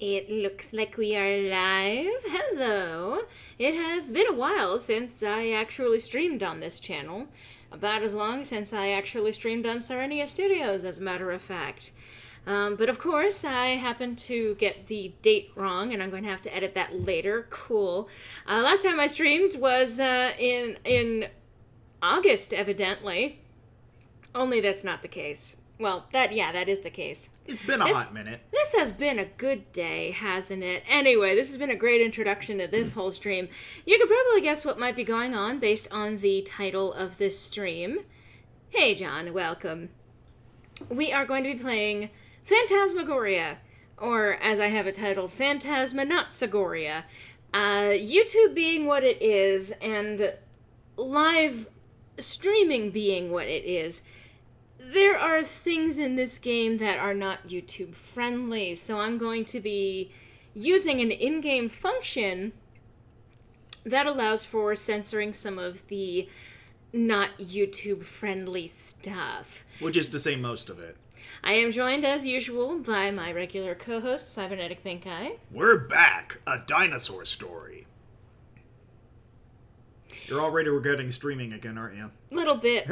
It looks like we are live. Hello. It has been a while since I actually streamed on this channel. About as long since I actually streamed on Serenia Studios, as a matter of fact. But of course, I happened to get the date wrong, and I'm going to have to edit that later. Cool. Last time I streamed was in August, evidently. Only that's not the case. Well, that is the case. It's been a hot minute. This has been a good day, hasn't it? Anyway, this has been a great introduction to this whole stream. You could probably guess what might be going on based on the title of this stream. Hey, John, welcome. We are going to be playing Phantasma-Goria, or as I have it titled, Phantasma-Not-So-Goria. YouTube being what it is, and live streaming being what it is, there are things in this game that are not YouTube friendly, so I'm going to be using an in-game function that allows for censoring some of the not YouTube friendly stuff. Which is to say most of it. I am joined as usual by my regular co-host, Cybernetic Pink Eye. We're back! A dinosaur story. You're already regretting streaming again, aren't you? Little bit.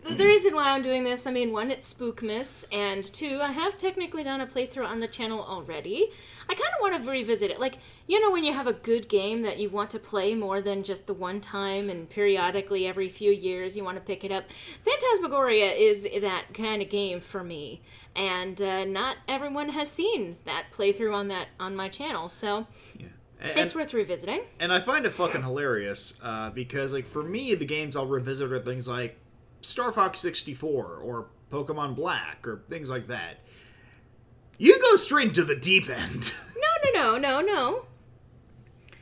The reason why I'm doing this, I mean, one, it's Spookmas, and two, I have technically done a playthrough on the channel already. I kind of want to revisit it. Like, you know when you have a good game that you want to play more than just the one time, and periodically every few years you want to pick it up? Phantasmagoria is that kind of game for me, and not everyone has seen that playthrough on my channel, so... Yeah. It's worth revisiting. And I find it fucking hilarious, because, like, for me, the games I'll revisit are things like Star Fox 64, or Pokemon Black, or things like that. You go straight to the deep end. No.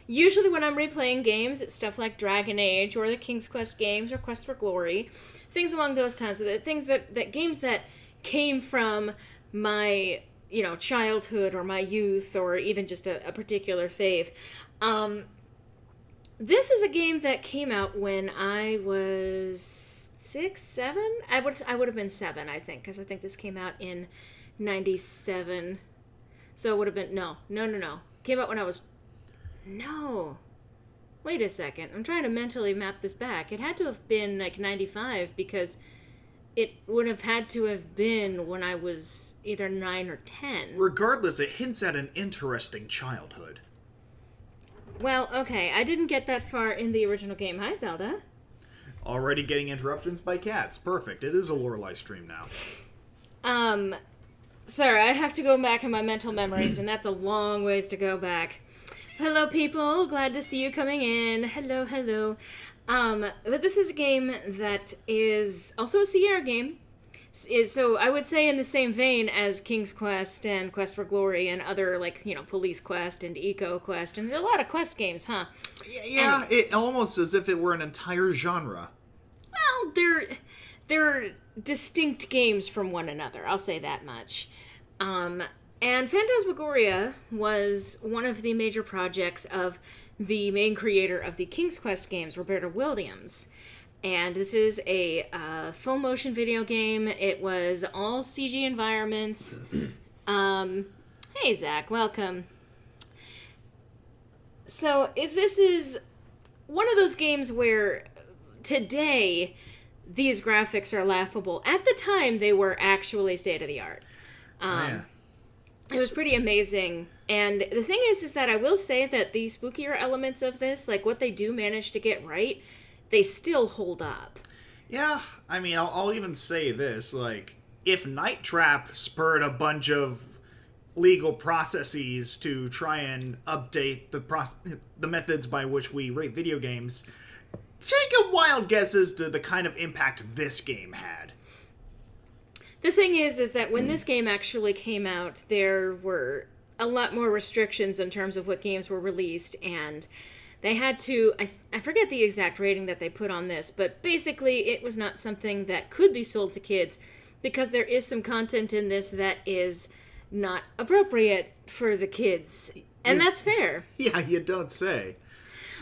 Usually when I'm replaying games, it's stuff like Dragon Age, or the King's Quest games, or Quest for Glory. Things along those times. So things that games that came from my... childhood or my youth or even just a particular fave. This is a game that came out when I was 6, 7? I would have been 7, I think, because I think this came out in 97. So it would have been, no. Came out when I was, no. Wait a second. I'm trying to mentally map this back. It had to have been like 95 because... it would have had to have been when I was either 9 or 10. Regardless, it hints at an interesting childhood. Well, okay, I didn't get that far in the original game. Hi, Zelda. Already getting interruptions by cats. Perfect. It is a Lorelei stream now. Sorry, I have to go back in my mental memories, and that's a long ways to go back. Hello, people. Glad to see you coming in. Hello. But this is a game that is also a Sierra game. So I would say in the same vein as King's Quest and Quest for Glory and other, Police Quest and Eco Quest. And there's a lot of Quest games, huh? Yeah, and it almost as if it were an entire genre. Well, they're distinct games from one another. I'll say that much. And Phantasmagoria was one of the major projects of the main creator of the King's Quest games, Roberta Williams. And this is a full motion video game. It was all CG environments. Hey, Zach, welcome. So this is one of those games where today these graphics are laughable. At the time, they were actually state-of-the-art. Yeah. It was pretty amazing. And the thing is that I will say that the spookier elements of this, like what they do manage to get right, they still hold up. Yeah, I mean, I'll even say this, like, if Night Trap spurred a bunch of legal processes to try and update the methods by which we rate video games, take a wild guess as to the kind of impact this game had. The thing is that when this game actually came out, there were a lot more restrictions in terms of what games were released, and they had to, I forget the exact rating that they put on this, but basically it was not something that could be sold to kids because there is some content in this that is not appropriate for the kids, and that's fair. Yeah, you don't say.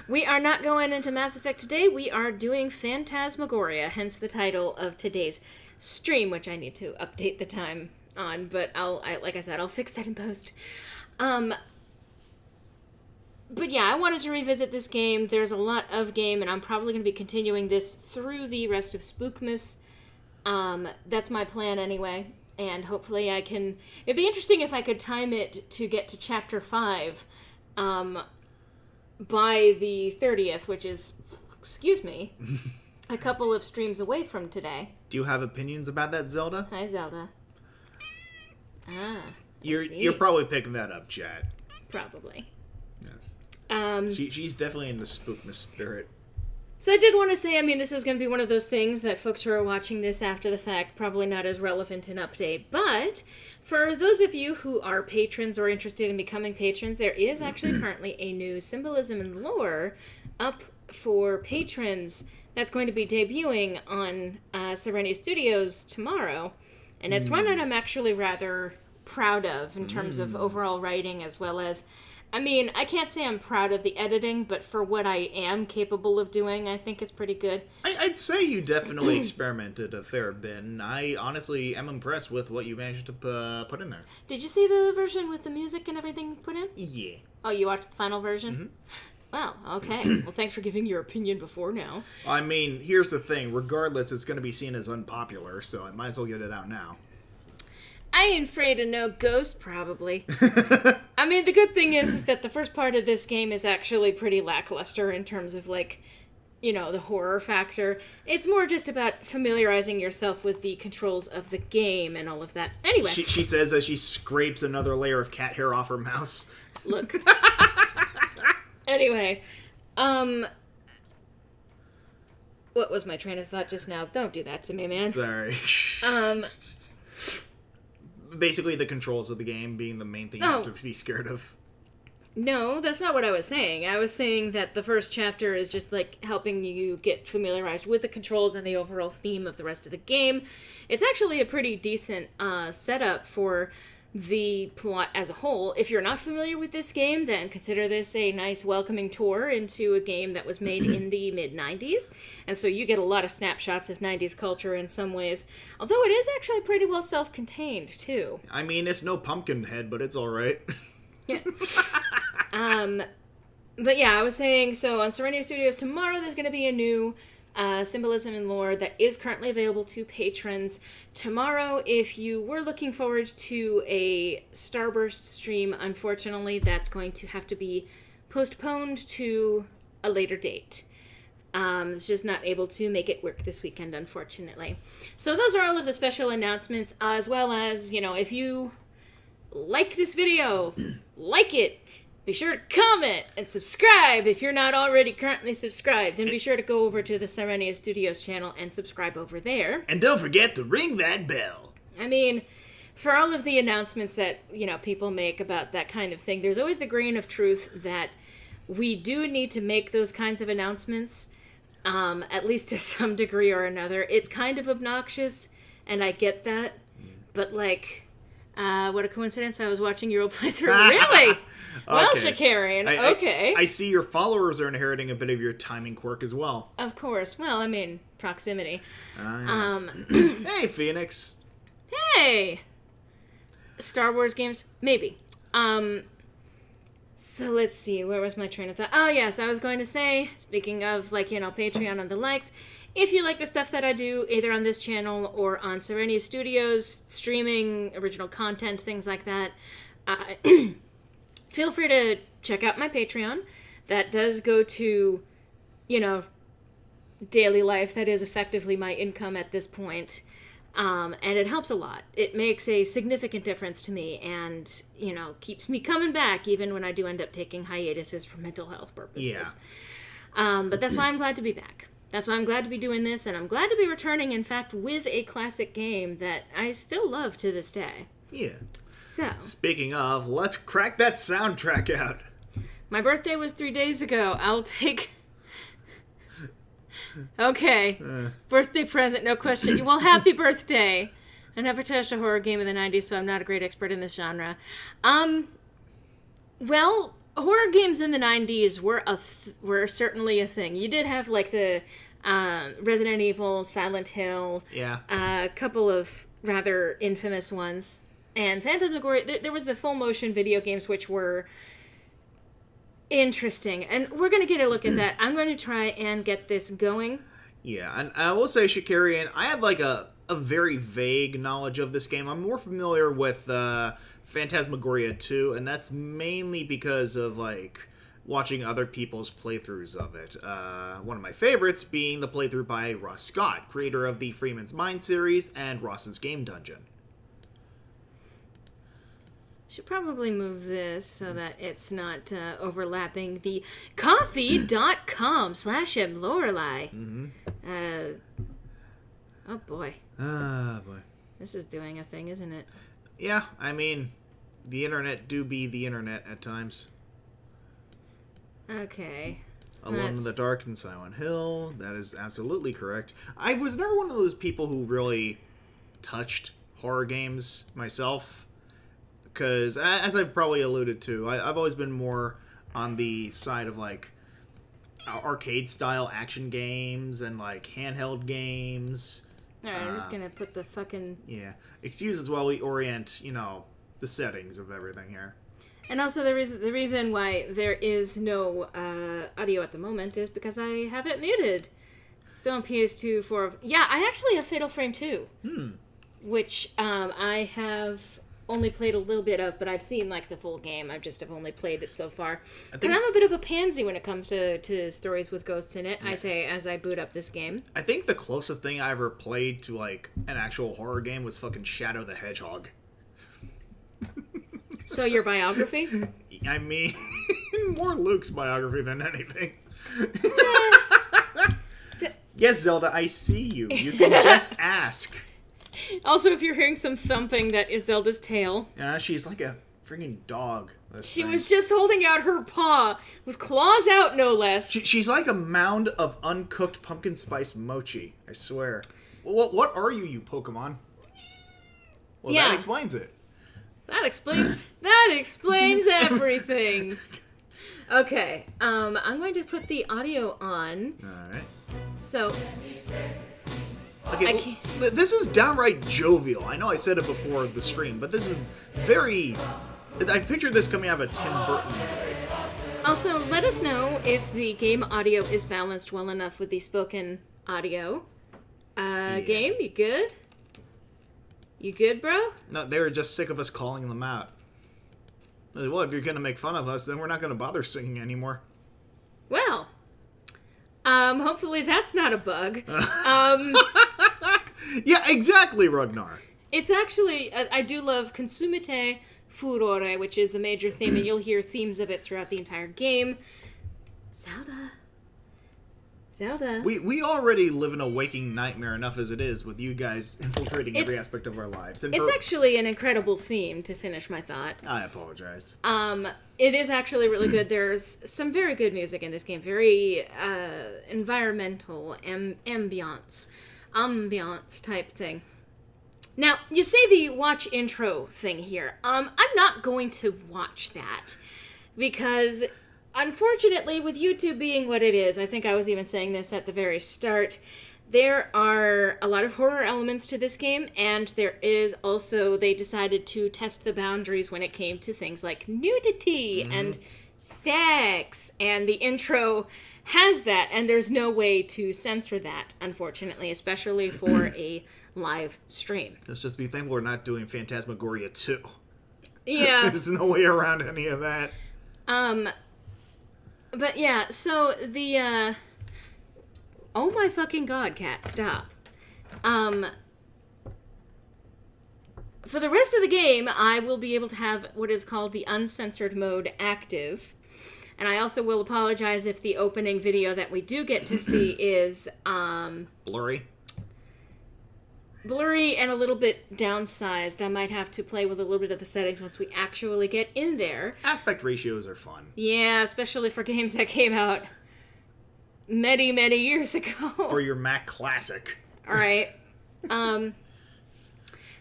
We are not going into Mass Effect today, we are doing Phantasmagoria, hence the title of today's stream, which I need to update the time on, but like I said, I'll fix that in post. But yeah, I wanted to revisit this game. There's a lot of game, and I'm probably going to be continuing this through the rest of Spookmas. That's my plan anyway, and hopefully I can... It'd be interesting if I could time it to get to Chapter 5 by the 30th, which is, excuse me, a couple of streams away from today. Do you have opinions about that, Zelda? Hi, Zelda. You're probably picking that up, Chad. Probably. Yes. She's definitely in the Spookmas spirit. So I did want to say, I mean, this is going to be one of those things that folks who are watching this after the fact, probably not as relevant an update. But for those of you who are patrons or interested in becoming patrons, there is actually currently a new Symbolism and Lore up for patrons that's going to be debuting on Serenia Studios tomorrow. And it's one that I'm actually rather proud of in terms of overall writing, as well as... I mean, I can't say I'm proud of the editing, but for what I am capable of doing, I think it's pretty good. I'd say you definitely experimented a fair bit, and I honestly am impressed with what you managed to put in there. Did you see the version with the music and everything put in? Yeah. Oh, you watched the final version? Mm-hmm. Well, okay. Well, thanks for giving your opinion before now. I mean, here's the thing. Regardless, it's going to be seen as unpopular, so I might as well get it out now. I ain't afraid of no ghost, probably. I mean, the good thing is that the first part of this game is actually pretty lackluster in terms of, like, you know, the horror factor. It's more just about familiarizing yourself with the controls of the game and all of that. Anyway. She says as she scrapes another layer of cat hair off her mouse. Look. Anyway. What was my train of thought just now? Don't do that to me, man. Sorry. Basically, the controls of the game being the main thing you have to be scared of. No, that's not what I was saying. I was saying that the first chapter is just, like, helping you get familiarized with the controls and the overall theme of the rest of the game. It's actually a pretty decent setup for the plot as a whole. If you're not familiar with this game, then consider this a nice welcoming tour into a game that was made in the mid-90s. And so you get a lot of snapshots of 90s culture in some ways. Although it is actually pretty well self-contained, too. I mean, it's no Pumpkinhead, but it's alright. Yeah. But yeah, I was saying, so on Serenia Studios tomorrow, there's going to be a new Symbolism and Lore that is currently available to patrons. Tomorrow, if you were looking forward to a Starburst stream, unfortunately, that's going to have to be postponed to a later date. It's just not able to make it work this weekend, unfortunately. So those are all of the special announcements, as well as, you know, if you like this video, like it, be sure to comment and subscribe if you're not already currently subscribed. And be sure to go over to the Serenia Studios channel and subscribe over there. And don't forget to ring that bell. I mean, for all of the announcements that, you know, people make about that kind of thing, there's always the grain of truth that we do need to make those kinds of announcements, at least to some degree or another. It's kind of obnoxious, and I get that. But, like, what a coincidence. I was watching your old playthrough. Really? Well, okay. Shakarian, okay. I see your followers are inheriting a bit of your timing quirk as well. Of course. Well, I mean, proximity. Yes. Hey, Phoenix. Hey! Star Wars games? Maybe. So let's see, where was my train of thought? Oh, yes, I was going to say, speaking of, like, you know, Patreon and the likes, if you like the stuff that I do, either on this channel or on Serenia Studios, streaming, original content, things like that, feel free to check out my Patreon. That does go to, you know, daily life. That is effectively my income at this point. And it helps a lot. It makes a significant difference to me and, you know, keeps me coming back even when I do end up taking hiatuses for mental health purposes. Yeah. But that's why I'm glad to be back. That's why I'm glad to be doing this, and I'm glad to be returning, in fact, with a classic game that I still love to this day. Yeah. So. Speaking of, let's crack that soundtrack out. My birthday was 3 days ago. I'll take... Okay. Birthday present, no question. Well, happy birthday. I never touched a horror game in the 90s, so I'm not a great expert in this genre. Well, horror games in the 90s were certainly a thing. You did have, like, the Resident Evil, Silent Hill. Yeah. A couple of rather infamous ones. And Phantasma-Goria, there was the full motion video games, which were interesting. And we're going to get a look at that. I'm going to try and get this going. Yeah, and I will say, Shikarian, I have like a very vague knowledge of this game. I'm more familiar with Phantasma-Goria 2, and that's mainly because of like watching other people's playthroughs of it. One of my favorites being the playthrough by Ross Scott, creator of the Freeman's Mind series and Ross's Game Dungeon. Should probably move this so that it's not overlapping the coffee.com/mlorelei. Oh boy. Ah, boy. This is doing a thing, isn't it? Yeah, I mean, the internet do be the internet at times. Okay. Alone in the Dark and Silent Hill. That is absolutely correct. I was never one of those people who really touched horror games myself. Because, as I've probably alluded to, I've always been more on the side of, like, arcade-style action games and, like, handheld games. Alright, I'm just gonna put the fucking... Yeah. Excuse us while we orient, the settings of everything here. And also the reason why there is no audio at the moment is because I have it muted. Still on PS2 for... Yeah, I actually have Fatal Frame 2. Which I have only played a little bit of, but I've seen like the full game. I've only played it so far. And I'm a bit of a pansy when it comes to stories with ghosts in it, yeah. I say as I boot up this game. I think the closest thing I ever played to like an actual horror game was fucking Shadow the Hedgehog. So your biography? I mean, more Luke's biography than anything. Yes, Zelda, I see you. You can just ask. Also, if you're hearing some thumping, that is Zelda's tail. She's like a freaking dog. She was just holding out her paw, with claws out, no less. She's like a mound of uncooked pumpkin spice mochi, I swear. What are you Pokemon? Well, yeah. That explains it. That explains everything. Okay, I'm going to put the audio on. Alright. So... Okay, this is downright jovial. I know I said it before the stream, but this is very... I picture this coming out of a Tim Burton movie. Also, let us know if the game audio is balanced well enough with the spoken audio. Yeah. Game, you good? You good, bro? No, they were just sick of us calling them out. Well, if you're going to make fun of us, then we're not going to bother singing anymore. Well... hopefully that's not a bug. Yeah, exactly, Ragnar. It's actually, I do love Consumite Furore, which is the major theme, and you'll hear themes of it throughout the entire game. Zelda. We already live in a waking nightmare enough as it is, with you guys infiltrating every aspect of our lives. And it's actually an incredible theme, to finish my thought. I apologize. It is actually really good. There's some very good music in this game. Very environmental, ambiance type thing. Now, you say the watch intro thing here. I'm not going to watch that because... Unfortunately, with YouTube being what it is, I think I was even saying this at the very start, there are a lot of horror elements to this game, and there is also, they decided to test the boundaries when it came to things like nudity and sex, and the intro has that, and there's no way to censor that, unfortunately, especially for a live stream. Let's just be thankful we're not doing Phantasma-Goria 2. Yeah. There's no way around any of that. But yeah, so the, oh my fucking god, cat, stop. For the rest of the game, I will be able to have what is called the uncensored mode active. And I also will apologize if the opening video that we do get to see is, blurry and a little bit downsized. I might have to play with a little bit of the settings once we actually get in there. Aspect ratios are fun. Yeah, especially for games that came out many, many years ago. For your Mac Classic. All right.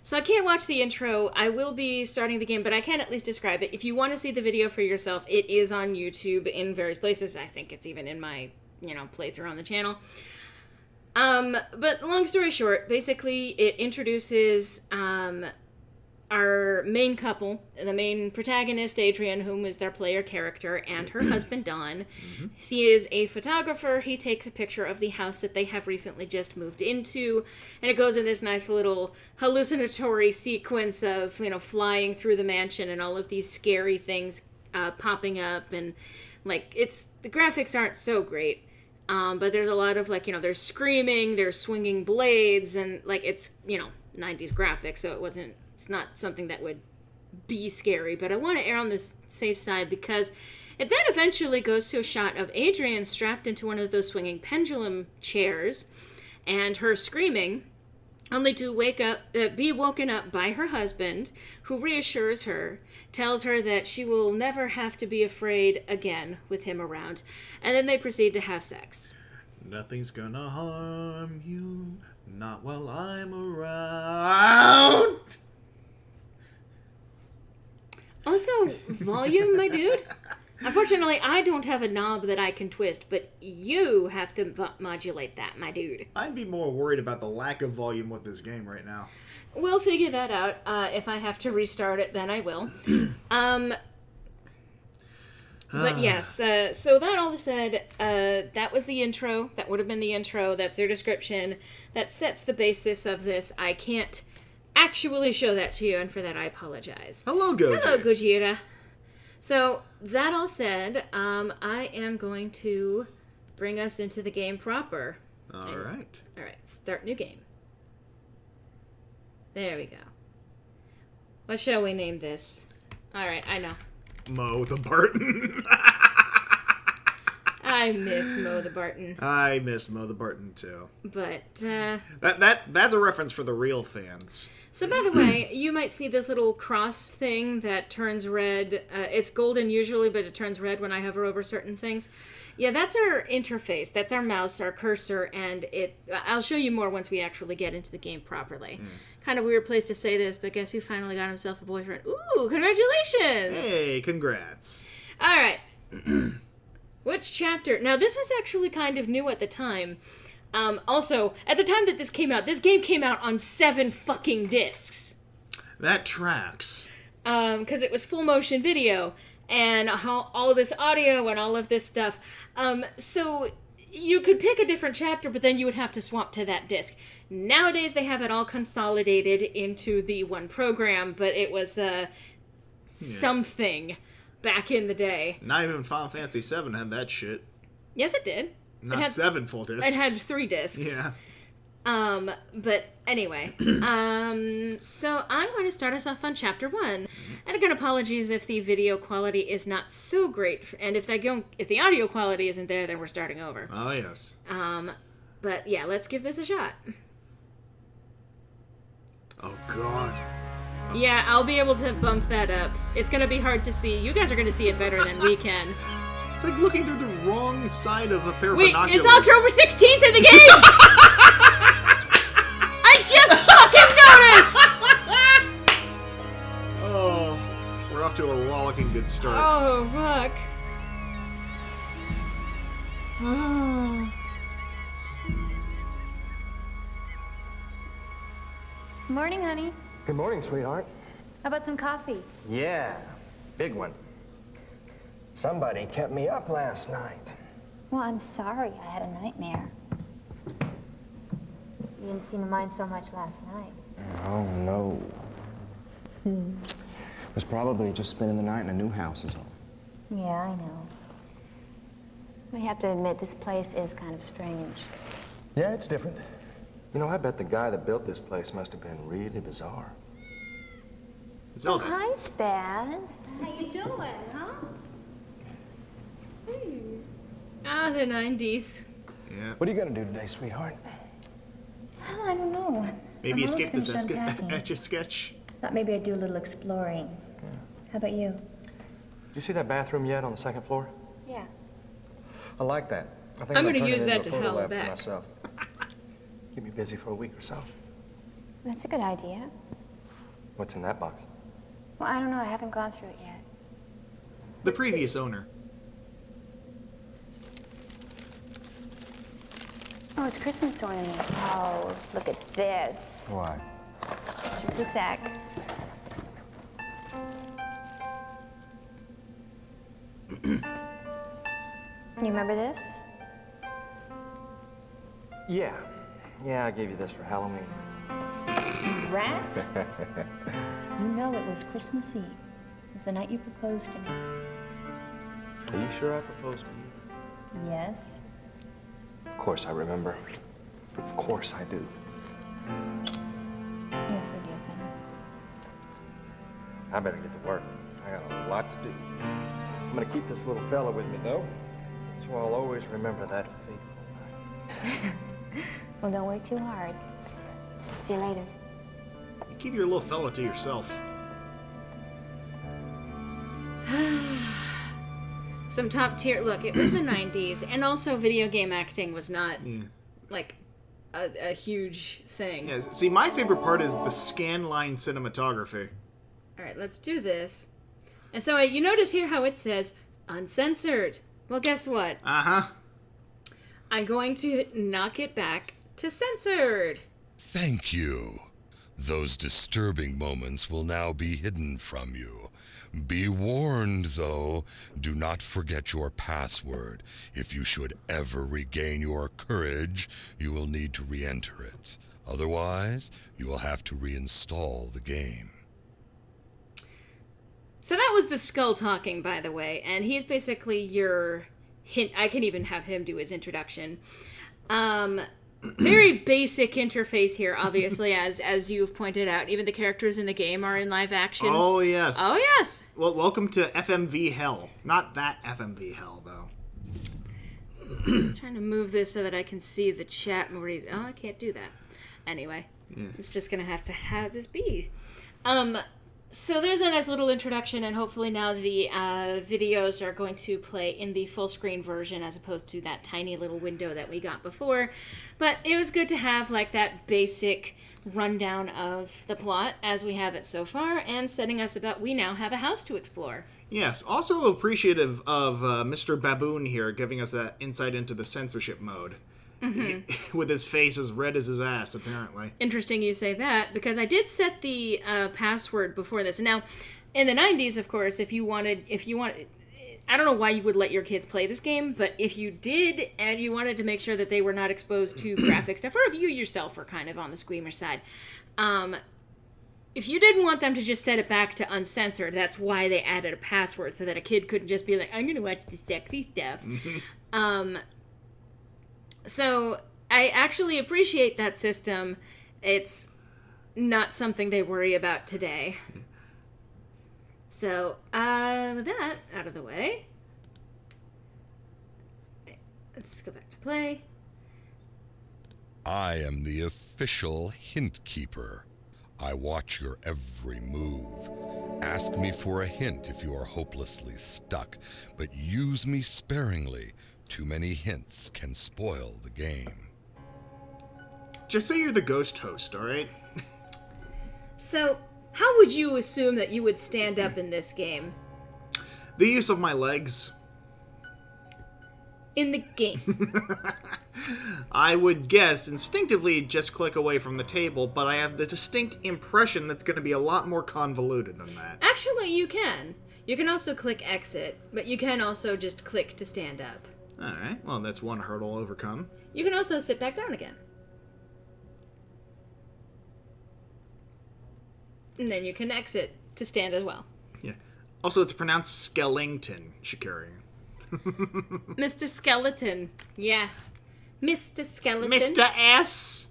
So I can't watch the intro. I will be starting the game, but I can at least describe it. If you want to see the video for yourself, it is on YouTube in various places. I think it's even in my, playthrough on the channel. But long story short, basically it introduces a our main couple, the main protagonist, Adrian, whom is their player character, and her husband, Don. He is a photographer. He takes a picture of the house that they have recently just moved into, and it goes in this nice little hallucinatory sequence of, flying through the mansion and all of these scary things popping up, and, the graphics aren't so great. But there's a lot of, there's screaming, there's swinging blades, and, it's, 90s graphics, so it's not something that would be scary, but I want to err on the safe side because it then eventually goes to a shot of Adrian strapped into one of those swinging pendulum chairs and her screaming, only to be woken up by her husband, who reassures her, tells her that she will never have to be afraid again with him around, and then they proceed to have sex. Nothing's gonna harm you, not while I'm around. Also, volume, my dude. Unfortunately, I don't have a knob that I can twist, but you have to modulate that, my dude. I'd be more worried about the lack of volume with this game right now. We'll figure that out. If I have to restart it, then I will. But yes, so that all said, that was the intro. That would have been the intro. That's their description. That sets the basis of this. I can't actually show that to you, and for that I apologize. Hello, Gojira. Hello, Gojira. So, that all said, I am going to bring us into the game proper. All right, start new game. There we go. What shall we name this? All right, I know. Mo the Barton. I miss Mo the Barton. I miss Mo the Barton too. But that's a reference for the real fans. So by the way, you might see this little cross thing that turns red. It's golden usually, but it turns red when I hover over certain things. Yeah, that's our interface. That's our mouse, our cursor, and I'll show you more once we actually get into the game properly. Kind of weird place to say this, but guess who finally got himself a boyfriend? Ooh, congratulations! Hey, congrats. All right. Which chapter? Now, this was actually kind of new at the time. Also, at the time that this game came out on 7 fucking discs. That tracks. Because it was full motion video, and all this audio and all of this stuff. So you could pick a different chapter, but then you would have to swap to that disc. Nowadays, they have it all consolidated into the one program, but it was something back in the day. Not even Final Fantasy VII had that shit. Yes, it did. Not it had 7 full discs. It had 3 discs. Yeah. But anyway, so I'm going to start us off on chapter 1. And again, apologies if the video quality is not so great, and if the audio quality isn't there, then we're starting over. Oh, yes. But yeah, let's give this a shot. Oh, God. Yeah, I'll be able to bump that up. It's going to be hard to see. You guys are going to see it better than we can. It's like looking through the wrong side of a pair of Wait, binoculars. it's October 16th in the game! I just fucking noticed! Oh, we're off to a rollicking good start. Oh, fuck. Morning, honey. Good morning, sweetheart. How about some coffee? Yeah, big one. Somebody kept me up last night. Well, I'm sorry. I had a nightmare. You didn't seem to mind so much last night. Oh, no. Was probably just spending the night in a new house is all. Yeah, I know. I have to admit, this place is kind of strange. Yeah, it's different. You know, I bet the guy that built this place must have been really bizarre. Zelda. Oh, hi, Spaz. How you doing, huh? Ah, the 90s. Yeah. What are you gonna do today, sweetheart? Well, I don't know. Maybe I'm escape this almost finished unpacking. Etch-a-sketch. Thought maybe I'd do a little exploring. Yeah. How about you? Did you see that bathroom yet on the second floor? Yeah. I like that. I think I'm gonna gonna turn use it that into to a photo hell lab back. for myself. Keep me busy for a week or so. That's a good idea. What's in that box? Well, I don't know. I haven't gone through it yet. The previous owner. Oh, it's Christmas ornament. Oh, look at this. Why? Just a sec. You remember this? Yeah. Yeah, I gave you this for Halloween. Rat? You know it was Christmas Eve. It was the night you proposed to me. Are you sure I proposed to you? Yes. Of course I remember. Of course I do. You're forgiven. I better get to work. I got a lot to do. I'm gonna keep this little fella with me, though. So I'll always remember that fateful night. Well, don't work too hard. See you later. You keep your little fella to yourself. Some top tier. Look, it was the 90s, and also video game acting was not like a huge thing. Yeah, see, my favorite part is the scan line cinematography. All right, let's do this. And so you notice here how it says uncensored. Well, guess what? Uh-huh. I'm going to knock it back to censored. Thank you. Those disturbing moments will now be hidden from you. Be warned, though, do not forget your password. If you should ever regain your courage, you will need to re-enter it. Otherwise, you will have to reinstall the game. So that was the skull talking, by the way, and he's basically your hint. I can even have him do his introduction. Very basic interface here, obviously, as you've pointed out. Even the characters in the game are in live action. Oh, yes. Oh, yes. Well, welcome to FMV Hell. Not that FMV Hell, though. I'm trying to move this so that I can see the chat more easy. Oh, I can't do that. Anyway, It's just going to have this be. So there's a nice little introduction, and hopefully now the videos are going to play in the full screen version as opposed to that tiny little window that we got before. But it was good to have like that basic rundown of the plot as we have it so far, and setting us about we now have a house to explore. Yes, also appreciative of Mr. Baboon here giving us that insight into the censorship mode. With his face as red as his ass, apparently. Interesting you say that, because I did set the password before this. And now, in the 90s, of course, if you wanted, I don't know why you would let your kids play this game, but if you did, and you wanted to make sure that they were not exposed to graphic stuff, or if you yourself were kind of on the squeamer side, if you didn't want them to just set it back to uncensored, that's why they added a password, so that a kid couldn't just be like, I'm going to watch the sexy stuff. So I actually appreciate that system. It's not something they worry about today. So, with that out of the way, let's go back to play. I am the official hint keeper. I watch your every move. Ask me for a hint if you are hopelessly stuck, but use me sparingly. Too many hints can spoil the game. Just say you're the ghost host, alright? So, how would you assume that you would stand up in this game? The use of my legs. In the game. I would guess instinctively just click away from the table, but I have the distinct impression that's going to be a lot more convoluted than that. Actually, you can. You can also click exit, but you can also just click to stand up. Alright, well, that's one hurdle overcome. You can also sit back down again. And then you can exit to stand as well. Yeah. Also, it's pronounced Skellington, Shikari. Mr. Skeleton. Yeah. Mr. Skeleton. Mr. S!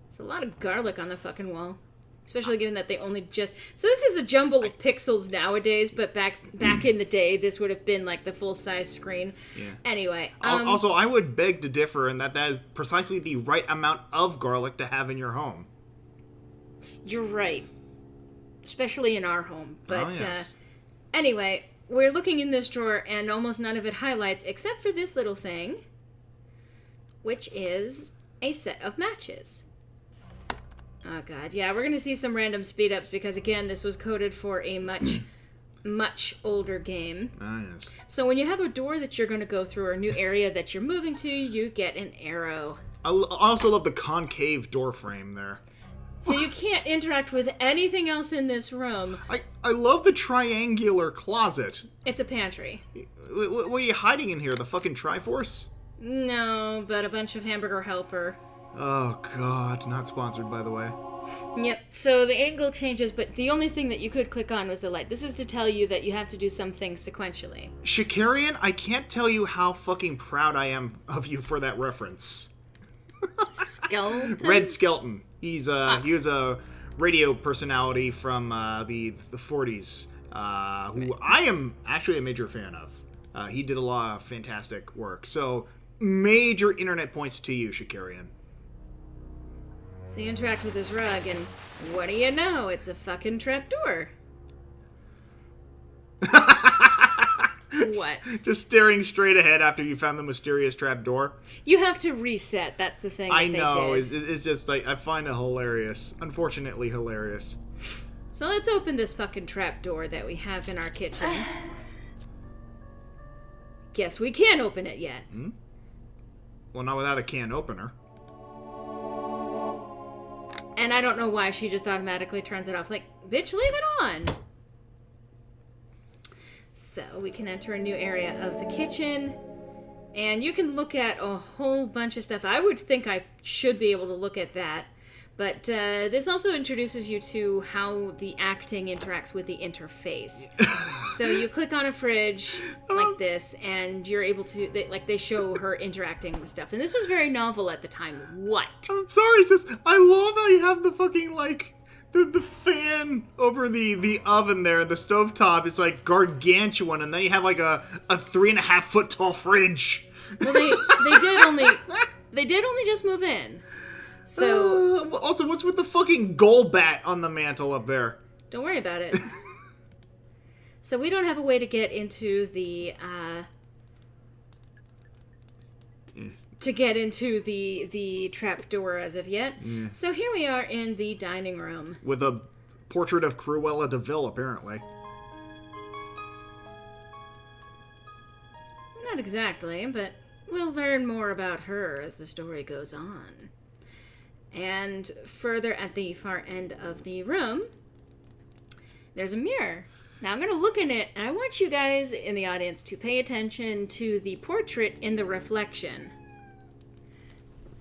There's a lot of garlic on the fucking wall. Especially given that they only just... So this is a jumble of pixels nowadays, but back in the day, this would have been like the full-size screen. Yeah. Anyway. Also, I would beg to differ in that is precisely the right amount of garlic to have in your home. You're right. Especially in our home. But yes. Anyway, we're looking in this drawer, and almost none of it highlights, except for this little thing, which is a set of matches. Oh god, yeah, we're gonna see some random speed ups because again, this was coded for a much older game. Ah, yes. So when you have a door that you're gonna go through or a new area that you're moving to, you get an arrow. I also love the concave door frame there. So you can't interact with anything else in this room. I love the triangular closet. It's a pantry. What are you hiding in here? The fucking Triforce? No, but a bunch of Hamburger Helper. Oh, God. Not sponsored, by the way. Yep, so the angle changes, but the only thing that you could click on was the light. This is to tell you that you have to do some things sequentially. Shikarian, I can't tell you how fucking proud I am of you for that reference. Skeleton? Red Skelton. He was a radio personality from the 40s, who I am actually a major fan of. He did a lot of fantastic work. So, major internet points to you, Shikarian. So you interact with this rug, and what do you know? It's a fucking trapdoor. What? Just staring straight ahead after you found the mysterious trapdoor. You have to reset. That's the thing that I know. they did. It's just like, I find it hilarious. Unfortunately hilarious. So let's open this fucking trapdoor that we have in our kitchen. Guess we can't open it yet. Well, not without a can opener. And I don't know why she just automatically turns it off. Like, bitch, leave it on. So we can enter a new area of the kitchen. And you can look at a whole bunch of stuff. I would think I should be able to look at that. But this also introduces you to how the acting interacts with the interface. So you click on a fridge like this, and you're able to, they show her interacting with stuff. And this was very novel at the time. What? I'm sorry, sis. I love how you have the fucking, like, the fan over the oven there, the stovetop. It's, like, gargantuan, and then you have, like, a 3.5 foot tall fridge. Well, they did only just move in. So also, what's with the fucking goal bat on the mantle up there? Don't worry about it. So we don't have a way to get into the the trapdoor as of yet. Yeah. So here we are in the dining room with a portrait of Cruella de Vil, apparently. Not exactly, but we'll learn more about her as the story goes on. And further at the far end of the room, there's a mirror. Now I'm going to look in it, and I want you guys in the audience to pay attention to the portrait in the reflection.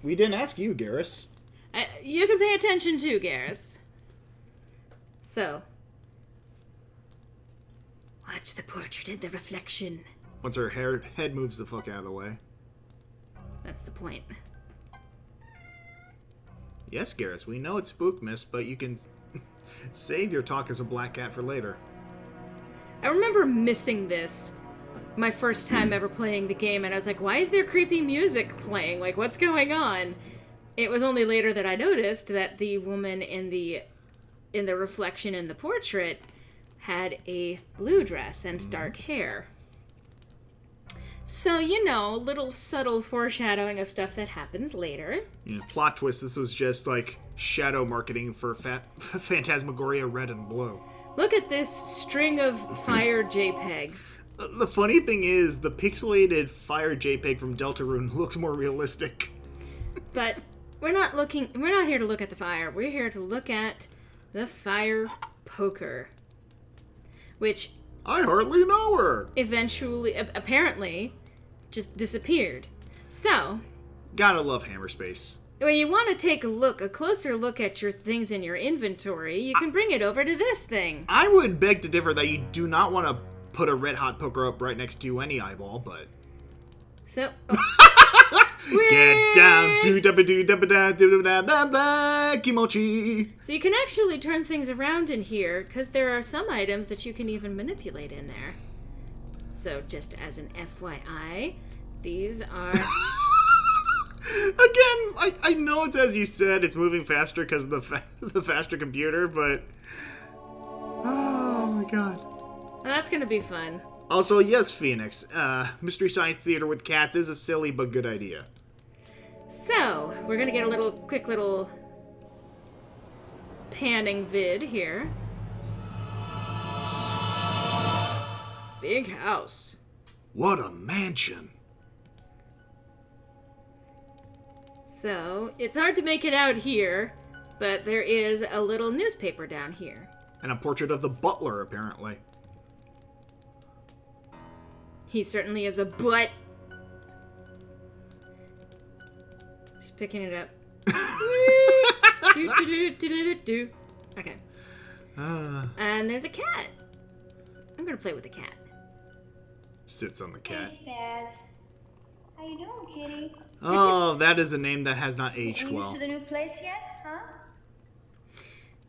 We didn't ask you, Garrus. You can pay attention too, Garrus. So, watch the portrait in the reflection. Once her head moves the fuck out of the way. That's the point. Yes, Garrus, we know it's Spookmas, but you can save your talk as a black cat for later. I remember missing this my first time ever playing the game, and I was like, why is there creepy music playing? Like, what's going on? It was only later that I noticed that the woman in the reflection in the portrait had a blue dress and dark hair. So, you know, little subtle foreshadowing of stuff that happens later. Yeah, plot twist, this was just, like, shadow marketing for Phantasma-Goria Red and Blue. Look at this string of fire JPEGs. The funny thing is, the pixelated fire JPEG from Deltarune looks more realistic. But we're not here to look at the fire. We're here to look at the fire poker. Which I hardly know her. Eventually, apparently, just disappeared. So, gotta love Hammerspace. When you want to take a closer look at your things in your inventory, you can bring it over to this thing. I would beg to differ that you do not want to put a red hot poker up right next to any eyeball, but... So... Get down to kimochi. So you can actually turn things around in here, because there are some items that you can even manipulate in there. So just as an FYI, these are... Again, I know it's as you said, it's moving faster because of the faster computer, but... Oh my god. Well, that's gonna be fun. Also, yes, Phoenix, Mystery Science Theater with cats is a silly but good idea. So, we're gonna get a quick little panning vid here. Big house. What a mansion. So, it's hard to make it out here, But there is a little newspaper down here. And a portrait of the butler, apparently. He certainly is a butt. He's picking it up. do, do, do, do, do, do. Okay. And there's a cat. I'm gonna play with the cat. Sits on the cat. Hey, Spaz. How you doing, kitty? Oh, that is a name that has not aged You used well. to the new place yet, huh?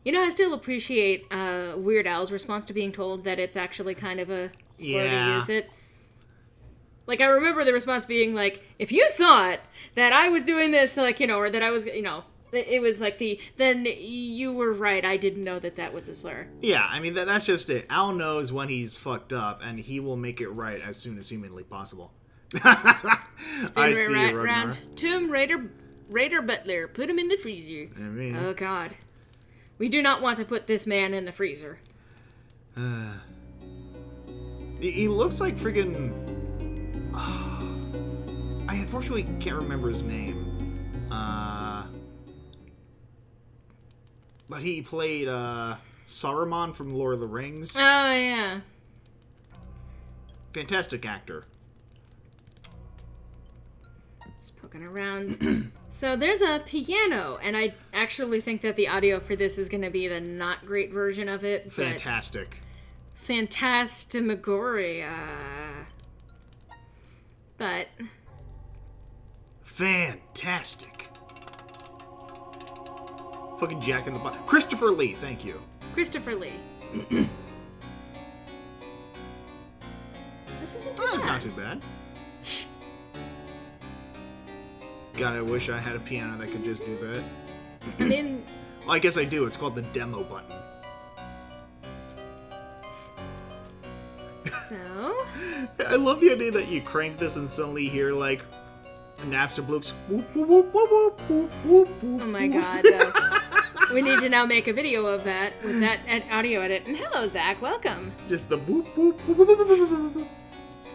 You know, I still appreciate Weird Al's response to being told that it's actually kind of a slur to use it. Like, I remember the response being like, if you thought that I was doing this, like, you know, or that I was, you know, it was like then you were right, I didn't know that that was a slur. Yeah, I mean, that's just it. Al knows when he's fucked up, and he will make it right as soon as humanly possible. I see you, round. Tomb Raider Butler, put him in the freezer. I mean, Oh, God. We do not want to put this man in the freezer. he looks like friggin'... I unfortunately can't remember his name. But he played Saruman from Lord of the Rings. Oh, yeah. Fantastic actor. Just poking around. So there's a piano, and I actually think that the audio for this is going to be the not great version of it. Fantastic. Phantasma-Goria. But... Fantastic. Fucking Jack in the Box. Christopher Lee, thank you. Christopher Lee. This isn't too That's bad. not too bad. God, I wish I had a piano that could just do that. I mean... Well, I guess I do. It's called the demo button. So... I love the idea that you crank this and suddenly hear, like, Napster Bloops. Whoop, whoop, whoop, whoop, whoop, whoop, whoop, Oh my whoop. God. We need to now make a video of that with that audio edit. And hello, Zach. Welcome. Just the whoop, whoop, whoop, whoop, whoop, whoop, whoop.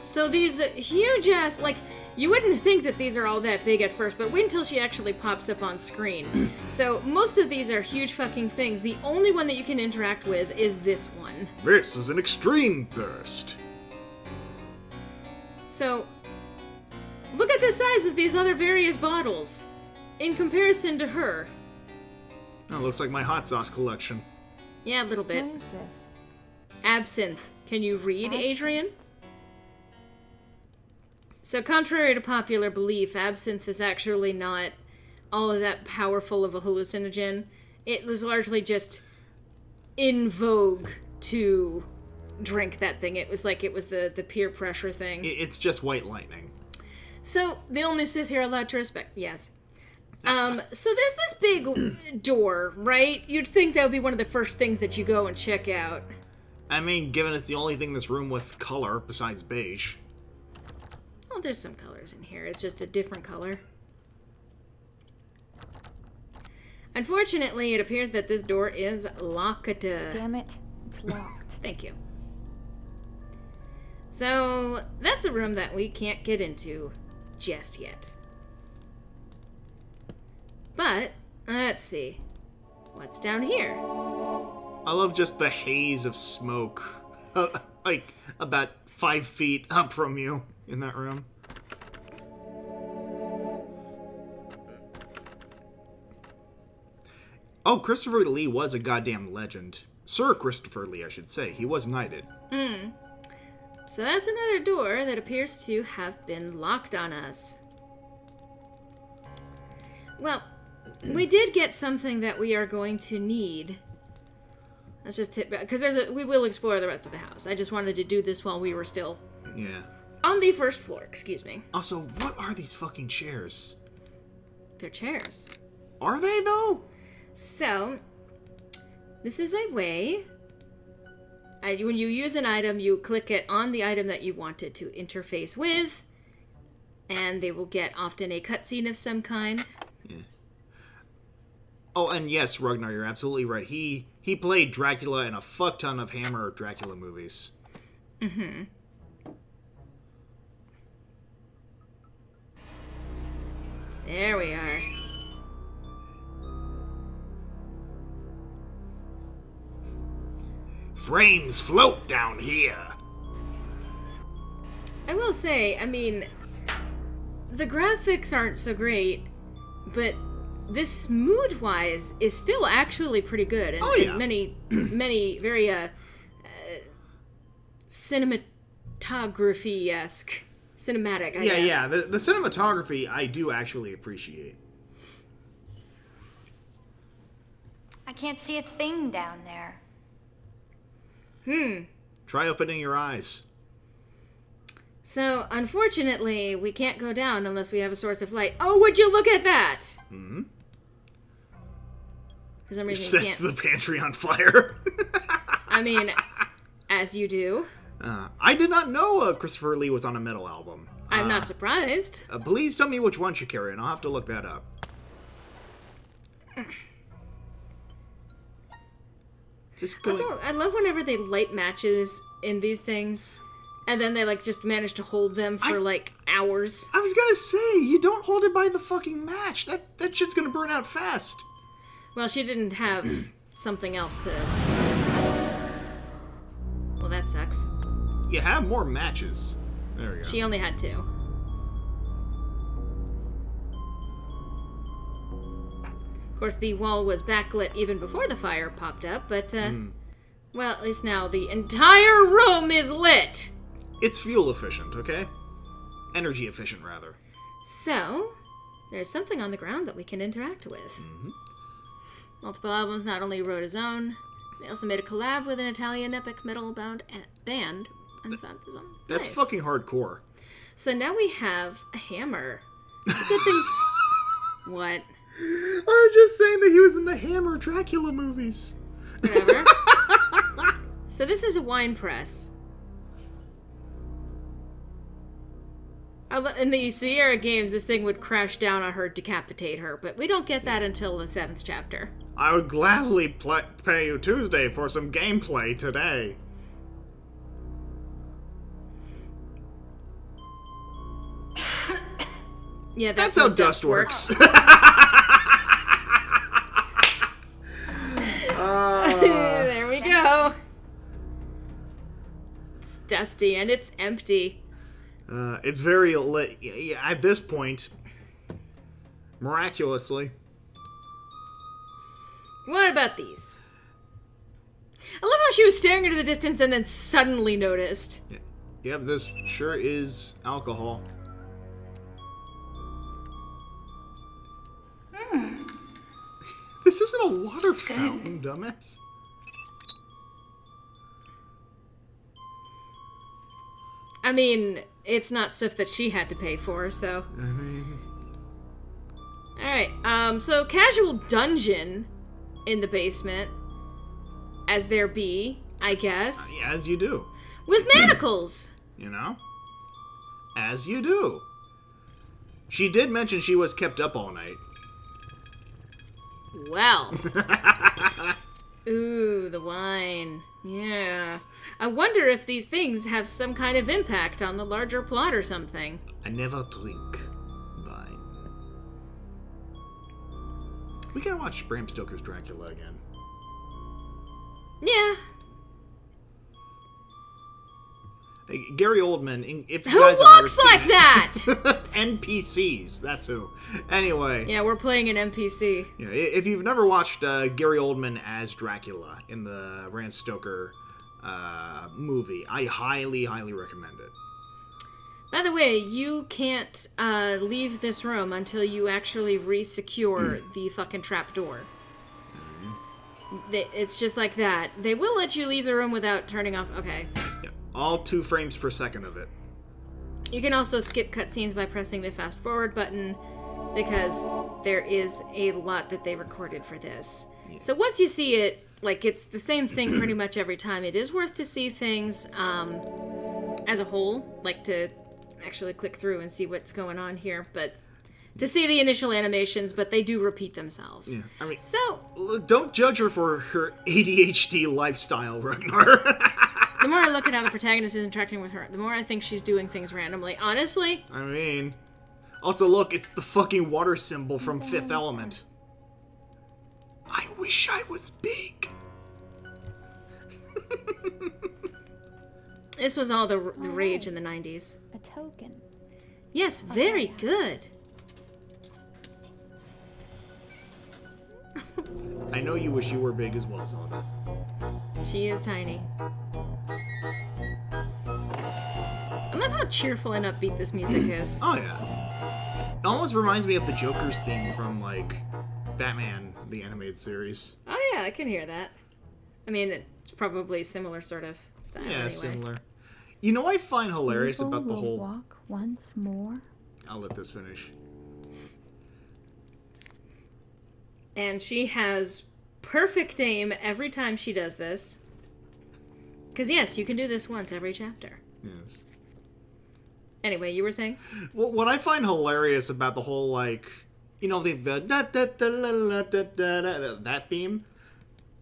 So these huge ass, like, you wouldn't think that these are all that big at first, but wait until she actually pops up on screen. So most of these are huge fucking things. The only one that you can interact with is this one. This is an extreme thirst. So, look at the size of these other various bottles in comparison to her. Oh, looks like my hot sauce collection. Yeah, a little bit. What is this? Absinthe. Can you read, Absinthe? Adrian? So, contrary to popular belief, absinthe is actually not all of that powerful of a hallucinogen. It was largely just in vogue to drink that thing. It was like it was the peer pressure thing. It's just white lightning. So, the only Sith you're allowed to respect. Yes. So there's this big door, right? You'd think that would be one of the first things that you go and check out. I mean, given it's the only thing in this room with color besides beige. Oh, there's some colors in here. It's just a different color. Unfortunately, it appears that this door is locked. Damn it, it's locked. Thank you. So, that's a room that we can't get into just yet. But, let's see. What's down here? I love just the haze of smoke. Like, about 5 feet up from you in that room. Oh, Christopher Lee was a goddamn legend. Sir Christopher Lee, I should say. He was knighted. So that's another door that appears to have been locked on us. Well, we did get something that we are going to need. Let's just hit back, because we will explore the rest of the house. I just wanted to do this while we were still Yeah. on the first floor, excuse me. Also, what are these fucking chairs? They're chairs. Are they, though? So, this is a way. When you use an item, you click it on the item that you wanted to interface with, and they will get often a cutscene of some kind. Yeah. Oh, and yes, Ragnar, you're absolutely right. He played Dracula in a fuck ton of Hammer Dracula movies. Mm-hmm. There we are. frames float down here. I will say, I mean, the graphics aren't so great, but this mood-wise is still actually pretty good. And, and many, many very cinematography-esque. Cinematic, I guess. Yeah. The cinematography I do actually appreciate. I can't see a thing down there. Try opening your eyes. So, unfortunately, we can't go down unless we have a source of light. Oh, would you look at that? Mm-hmm. For some reason, Sets the pantry on fire. I mean, as you do. I did not know Christopher Lee was on a metal album. I'm not surprised. Please tell me which one, Shakira, and I'll have to look that up. Also, I love whenever they light matches in these things, and then they, like, just manage to hold them for, like, hours. I was gonna say, you don't hold it by the fucking match. That shit's gonna burn out fast. Well, she didn't have something else to... Well, that sucks. You have more matches. There we go. She only had 2. Of course, the wall was backlit even before the fire popped up, but, well, at least now the entire room is lit! It's fuel efficient, okay? Energy efficient, rather. So, there's something on the ground that we can interact with. Mm-hmm. Multiple albums, not only wrote his own, they also made a collab with an Italian epic metal band and found his own. That's Nice. fucking hardcore. So now we have a hammer. It's a good thing. What? I was just saying that he was in the Hammer Dracula movies. Whatever. So this is a wine press. In the Sierra games, this thing would crash down on her, decapitate her, but we don't get that until the 7th chapter. I would gladly pay you Tuesday for some gameplay today. Yeah, That's how dust works. There we go. It's dusty and it's empty. It's very lit. Yeah, at this point, miraculously. What about these? I love how she was staring into the distance and then suddenly noticed. Yep, this sure is alcohol. This isn't a water fountain, dumbass. I mean, it's not stuff that she had to pay for, so. I mean... Alright, so casual dungeon in the basement, as there be, I guess. As you do. With manacles! You know? As you do. She did mention she was kept up all night. Well. Ooh, the wine. Yeah. I wonder if these things have some kind of impact on the larger plot or something. I never drink wine. We gotta watch Bram Stoker's Dracula again. Yeah. Hey, Gary Oldman, if you Who guys have looks never like seen that? NPCs, that's who. Anyway. Yeah, we're playing an NPC. Yeah, if you've never watched Gary Oldman as Dracula in the Bram Stoker movie, I highly, highly recommend it. By the way, you can't leave this room until you actually re-secure the fucking trapdoor. It's just like that. They will let you leave the room without turning off... Okay. Yeah, all 2 frames per second of it. You can also skip cutscenes by pressing the fast forward button, because there is a lot that they recorded for this. Yeah. So once you see it, like, it's the same thing pretty much every time. It is worth to see things as a whole, like to actually click through and see what's going on here, but to see the initial animations, but they do repeat themselves. Yeah, I mean, so look, don't judge her for her ADHD lifestyle, Ragnar. The more I look at how the protagonist is interacting with her, the more I think she's doing things randomly. Honestly. I mean, also look, it's the fucking water symbol from Fifth Element. I wish I was big. This was all the rage in the 90s. A token. Yes, very good. I know you wish you were big as well, Zelda. She is tiny. I love how cheerful and upbeat this music is. Oh, yeah. It almost reminds me of the Joker's theme from, like, Batman, the animated series. Oh, yeah, I can hear that. I mean, it's probably similar sort of style Yeah, anyway. similar. You know what I find hilarious Evil about the will whole... walk once more. I'll let this finish. And she has perfect aim every time she does this. Because, yes, you can do this once every chapter. Yes. Anyway, you were saying? Well, what I find hilarious about the whole, like, you know, the da da da da da da da that theme.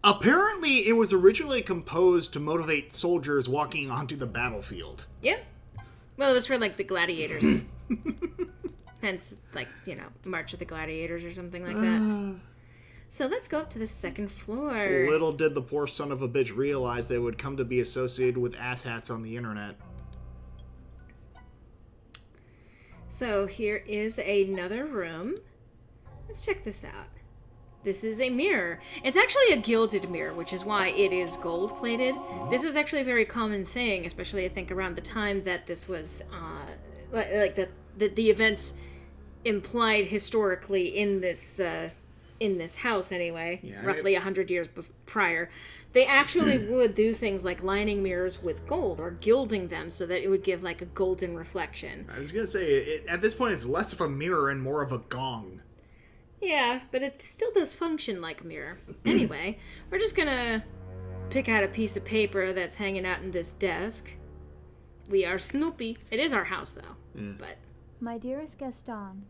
Apparently, it was originally composed to motivate soldiers walking onto the battlefield. Yep. Well, it was for, like, the gladiators. Hence, like, you know, March of the Gladiators or something like that. So let's go up to the second floor. Little did the poor son of a bitch realize they would come to be associated with asshats on the internet. So here is another room. Let's check this out. This is a mirror. It's actually a gilded mirror, which is why it is gold-plated. This is actually a very common thing, especially I think around the time that this was, like the events implied historically in this house anyway, Yeah, roughly 100 years prior. They actually would do things like lining mirrors with gold or gilding them so that it would give like a golden reflection. I was gonna say, at this point, it's less of a mirror and more of a gong. Yeah, but it still does function like a mirror. Anyway, we're just gonna pick out a piece of paper that's hanging out in this desk. We are Snoopy. It is our house, though. But My dearest Gaston,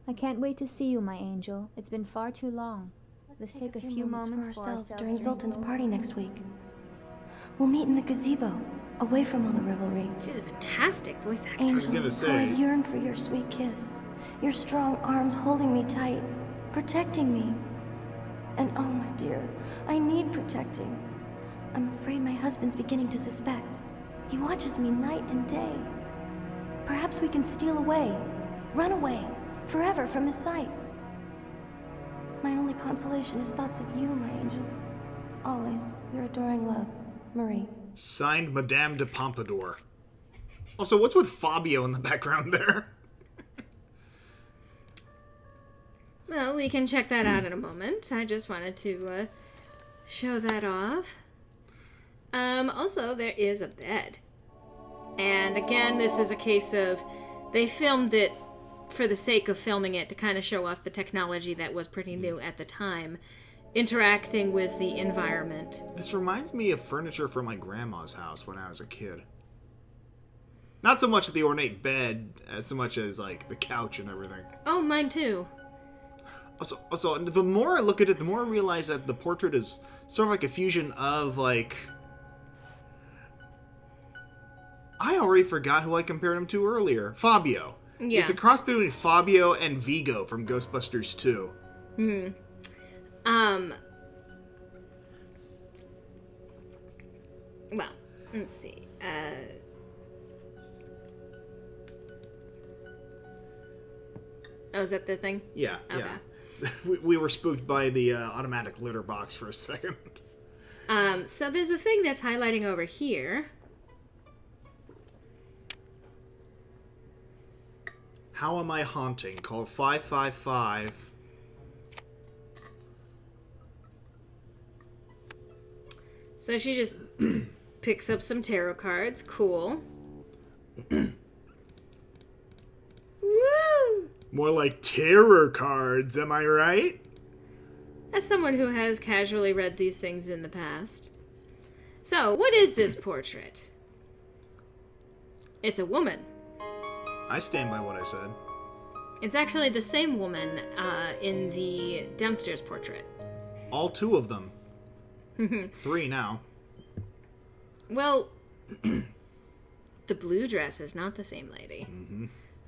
I can't wait to see you, my angel. It's been far too long. Let's take a few moments for ourselves during Zoltan's party next week. We'll meet in the gazebo, away from all the revelry. she's a fantastic voice actor. Angel, gonna how I say- yearn for your sweet kiss. Your strong arms holding me tight, protecting me. And oh, my dear, I need protecting. I'm afraid my husband's beginning to suspect. He watches me night and day. Perhaps we can steal away, run away, forever from his sight. My only consolation is thoughts of you, my angel. Always, your adoring love, Marie. Signed, Madame de Pompadour. Also, what's with Fabio in the background there? Well, we can check that out in a moment. I just wanted to show that off. Also, there is a bed. And again, this is a case of they filmed it for the sake of filming it to kind of show off the technology that was pretty new at the time, interacting with the environment. This reminds me of furniture from my grandma's house when I was a kid. Not so much the ornate bed, as so much as, like, the couch and everything. Oh, mine too. Also, the more I look at it, the more I realize that the portrait is sort of like a fusion of, like... I already forgot who I compared him to earlier. Fabio. Yeah. It's a cross between Fabio and Vigo from Ghostbusters 2. Well, let's see. Oh, is that the thing? Yeah, Okay. yeah. We were spooked by the automatic litter box for a second. So there's a thing that's highlighting over here. How am I haunting? Call 555. So she just picks up some tarot cards. Cool. Woo! More like terror cards, am I right? As someone who has casually read these things in the past. So, what is this portrait? It's a woman. I stand by what I said. It's actually the same woman in the downstairs portrait. All two of them. 3 now. Well, the blue dress is not the same lady.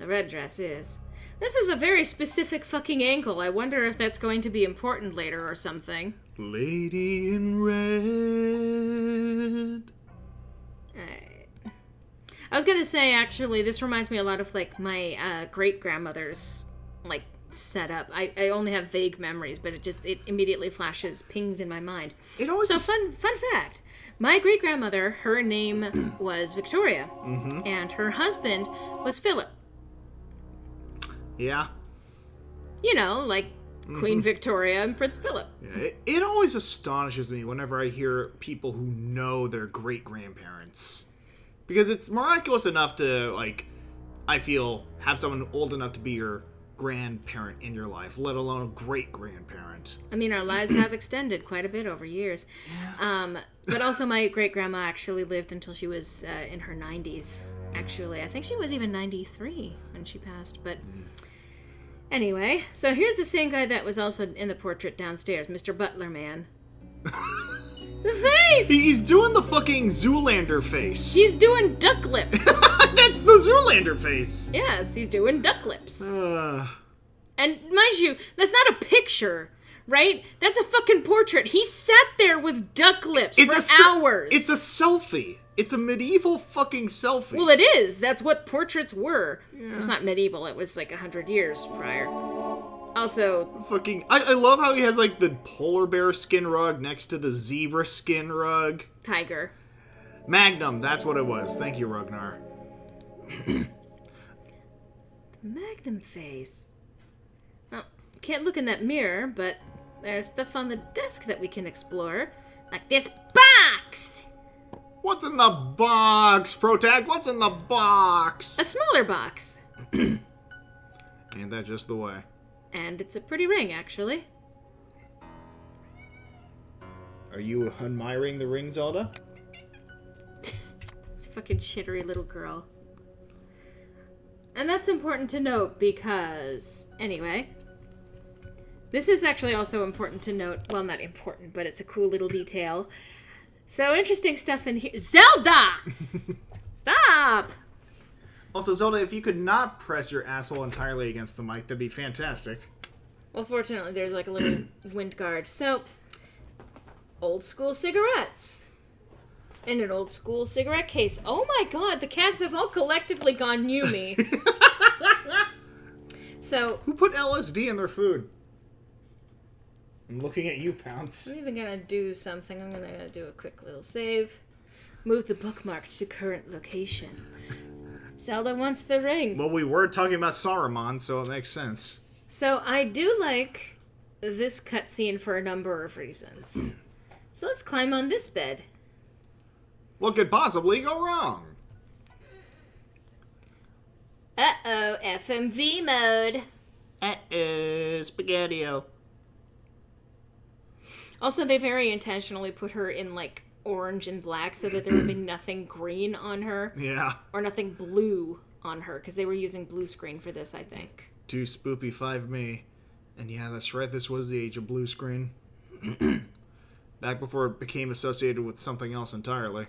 The red dress is. This is a very specific fucking ankle. I wonder if that's going to be important later or something. Lady in red. Alright. I was gonna say, actually, this reminds me a lot of, like, my great-grandmother's, like, setup. I only have vague memories, but it immediately flashes pings in my mind. So, fun fact. My great-grandmother, her name was Victoria, and her husband was Philip. Yeah. You know, like Queen Victoria and Prince Philip. Yeah, it always astonishes me whenever I hear people who know their great-grandparents. Because it's miraculous enough to, like, I feel, have someone old enough to be your grandparent in your life, let alone a great-grandparent. I mean, our lives have extended quite a bit over years. Yeah. But also my great-grandma actually lived until she was in her 90s. Actually, I think she was even 93 when she passed, but... Anyway, so here's the same guy that was also in the portrait downstairs, Mr. Butler Man. The face! He's doing the fucking Zoolander face. He's doing duck lips. That's the Zoolander face. Yes, he's doing duck lips. And mind you, that's not a picture, right? That's a fucking portrait. He sat there with duck lips for hours. It's a selfie. It's a medieval fucking selfie. Well, it is. That's what portraits were. Yeah. It's not medieval. It was like 100 years prior. Also... Fucking... I love how he has, like, the polar bear skin rug next to the zebra skin rug. Tiger. Magnum, that's what it was. Thank you, Ragnar. Magnum face. Well, can't look in that mirror, but there's stuff on the desk that we can explore. Like this box! What's in the box, Protag? What's in the box? A smaller box. Ain't that just the way? And it's a pretty ring, actually. Are you admiring the ring, Zelda? This fucking chittery little girl. And that's important to note because... Anyway. This is actually also important to note. Well, not important, but it's a cool little detail. So, interesting stuff in here. Zelda! Stop! Also, Zelda, if you could not press your asshole entirely against the mic, that'd be fantastic. Well, fortunately, there's like a little wind guard. So, old school cigarettes. In an old school cigarette case. Oh my god, the cats have all collectively gone Yumi. So... Who put LSD in their food? I'm looking at you, Pounce. I'm even gonna do something. I'm gonna do a quick little save. Move the bookmark to current location. Zelda wants the ring. Well, we were talking about Saruman, so it makes sense. So I do like this cutscene for a number of reasons. So let's climb on this bed. What could possibly go wrong? Uh-oh, FMV mode. Spaghetti-O. Also, they very intentionally put her in, like, orange and black so that there would be nothing green on her. Yeah. Or nothing blue on her, because they were using blue screen for this, I think. 2 spoopy 5 me. And yeah, that's right, this was the age of blue screen. Back before it became associated with something else entirely.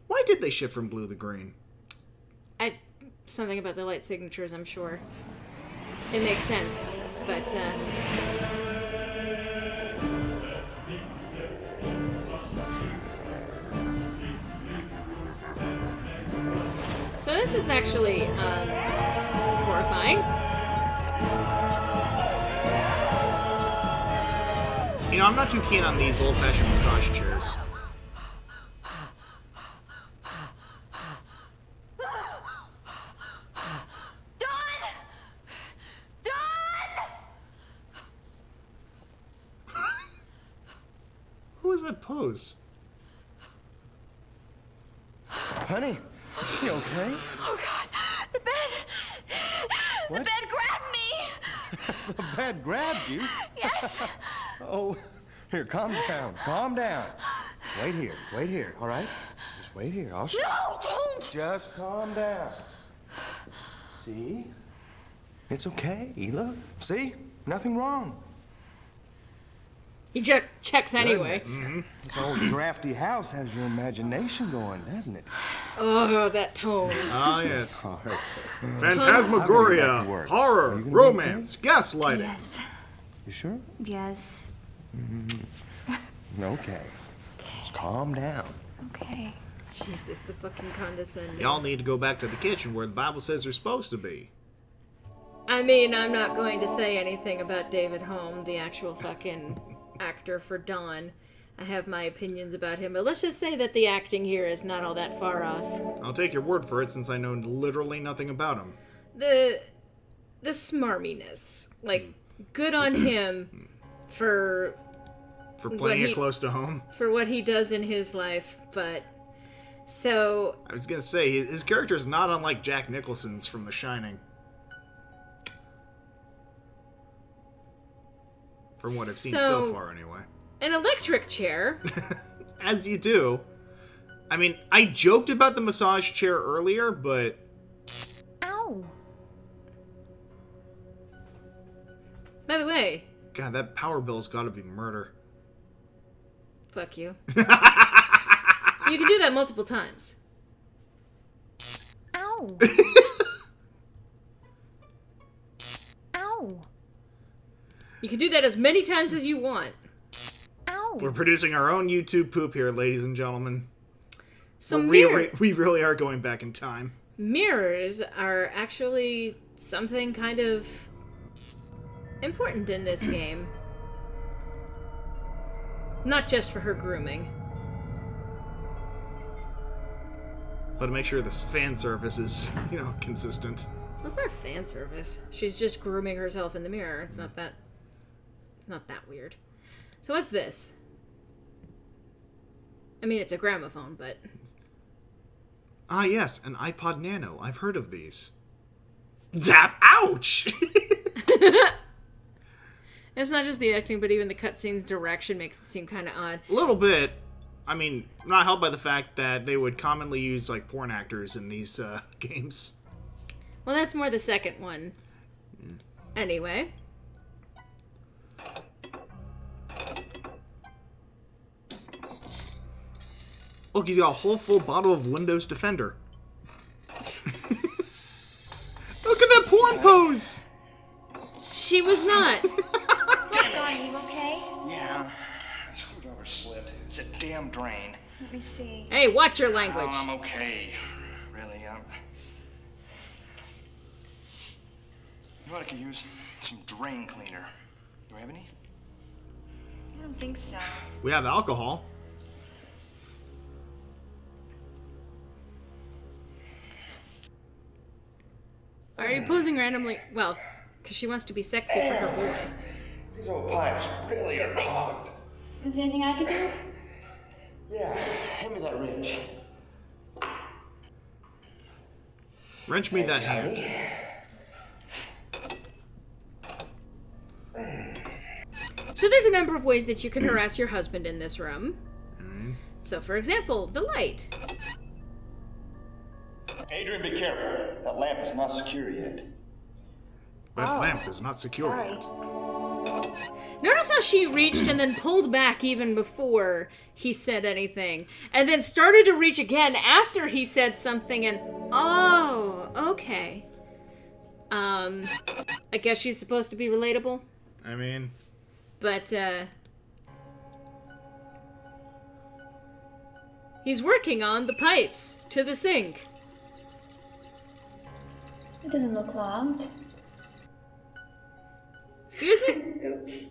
Why did they shift from blue to green? Something about the light signatures, I'm sure. It makes sense, but, So this is actually, horrifying. You know, I'm not too keen on these old-fashioned massage chairs. Who is that pose? Honey, you okay? Oh, God. The bed. What? The bed grabbed me. The bed grabbed you? Yes. Oh, here, calm down. Calm down. Wait here, all right? Just wait here. I'll show you. No, don't. Just calm down. See? It's okay. Look. See? Nothing wrong. He checks anyway. Goodness. This old drafty house has your imagination going, doesn't it? Oh, that tone. Ah, yes. All right. Phantasma-Goria, work. horror, Are you gonna be romance, gaslighting. Yes. You sure? Yes. Okay. Just calm down. Okay. Jesus, the fucking condescending. Y'all need to go back to the kitchen where the Bible says they're supposed to be. I mean, I'm not going to say anything about David Holm, the actual fucking actor for Don. I have my opinions about him, but let's just say that the acting here is not all that far off. I'll take your word for it since I know literally nothing about him. The smarminess. Like, good on him for playing it close to home. For what he does in his life, but so I was gonna say his character is not unlike Jack Nicholson's from The Shining. From what I've seen so far, anyway. An electric chair. As you do. I mean, I joked about the massage chair earlier, but... Ow! By the way... God, that power bill's gotta be murder. Fuck you. You can do that multiple times. Ow! Ow! You can do that as many times as you want. Ow! We're producing our own YouTube poop here, ladies and gentlemen. So we really are going back in time. Mirrors are actually something kind of important in this game. Not just for her grooming. But to make sure this fan service is, consistent. Well, it's not fan service. She's just grooming herself in the mirror. It's not that weird. So what's this? I mean, it's a gramophone, but... Ah, yes, an iPod Nano. I've heard of these. Zap! Ouch! It's not just the acting, but even the cutscene's direction makes it seem kind of odd. A little bit. I mean, not helped by the fact that they would commonly use, porn actors in these games. Well, that's more the second one. Anyway. Look, he's got a whole full bottle of Windows Defender. Look at that porn pose! She was not. Don, you okay? Yeah. The screwdriver slipped. It's a damn drain. Let me see. Hey, watch your language. Oh, I'm okay. Really, You know what I could use? Some drain cleaner. Do we have any? I don't think so. We have alcohol. Are you posing randomly? Well, because she wants to be sexy for her boy. These old pipes really are clogged. Is there anything I can do? Yeah, hand me that wrench. Wrench me that hand. So there's a number of ways that you can harass your husband in this room. So, for example, the light. Adrian, be careful. That lamp is not secure yet. That lamp is not secure sorry. yet. Notice how she reached and then pulled back even before he said anything. And then started to reach again after he said something and... Oh, okay. I guess she's supposed to be relatable. I mean... But, he's working on the pipes to the sink. It doesn't look clogged. Excuse me?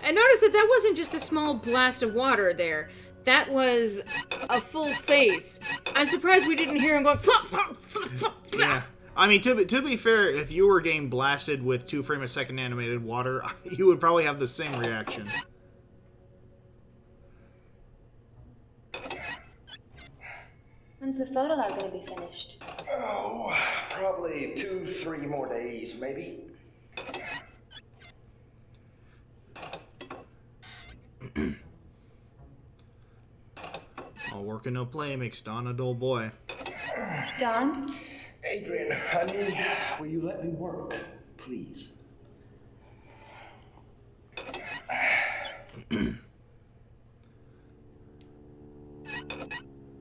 I noticed that wasn't just a small blast of water there. That was a full face. I'm surprised we didn't hear him going... Flop, flop, flop, flop. Yeah. I mean, to be fair, if you were getting blasted with 2 frame a second animated water, you would probably have the same reaction. When's the photo lab going to be finished? Oh, probably 2-3 more days, maybe. All work and no play makes Don a dull boy. Don? Adrian, honey, will you let me work, please?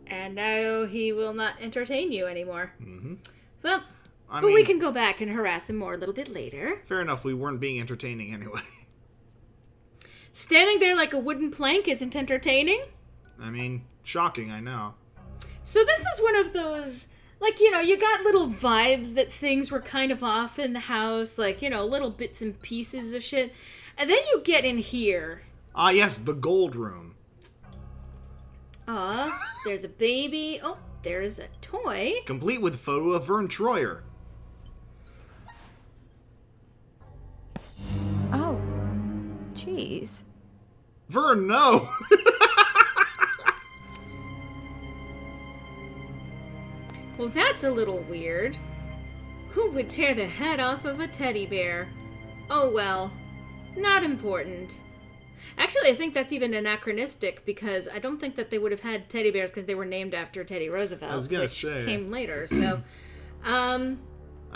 And now he will not entertain you anymore. Mm-hmm. Well, I but mean, we can go back and harass him more a little bit later. fair enough, we weren't being entertaining anyway. Standing there like a wooden plank isn't entertaining? I mean, shocking, I know. So this is one of those, like, you know, you got little vibes that things were kind of off in the house, like, you know, little bits and pieces of shit. And then you get in here. Ah, yes, the gold room. There's a baby. Oh, there's a toy. Complete with photo of Vern Troyer. Oh, jeez. Vern, no! Well, that's a little weird. Who would tear the head off of a teddy bear? Oh well, not important. Actually, I think that's even anachronistic because I don't think that they would have had teddy bears because they were named after Teddy Roosevelt, I was gonna which say. came later. So, I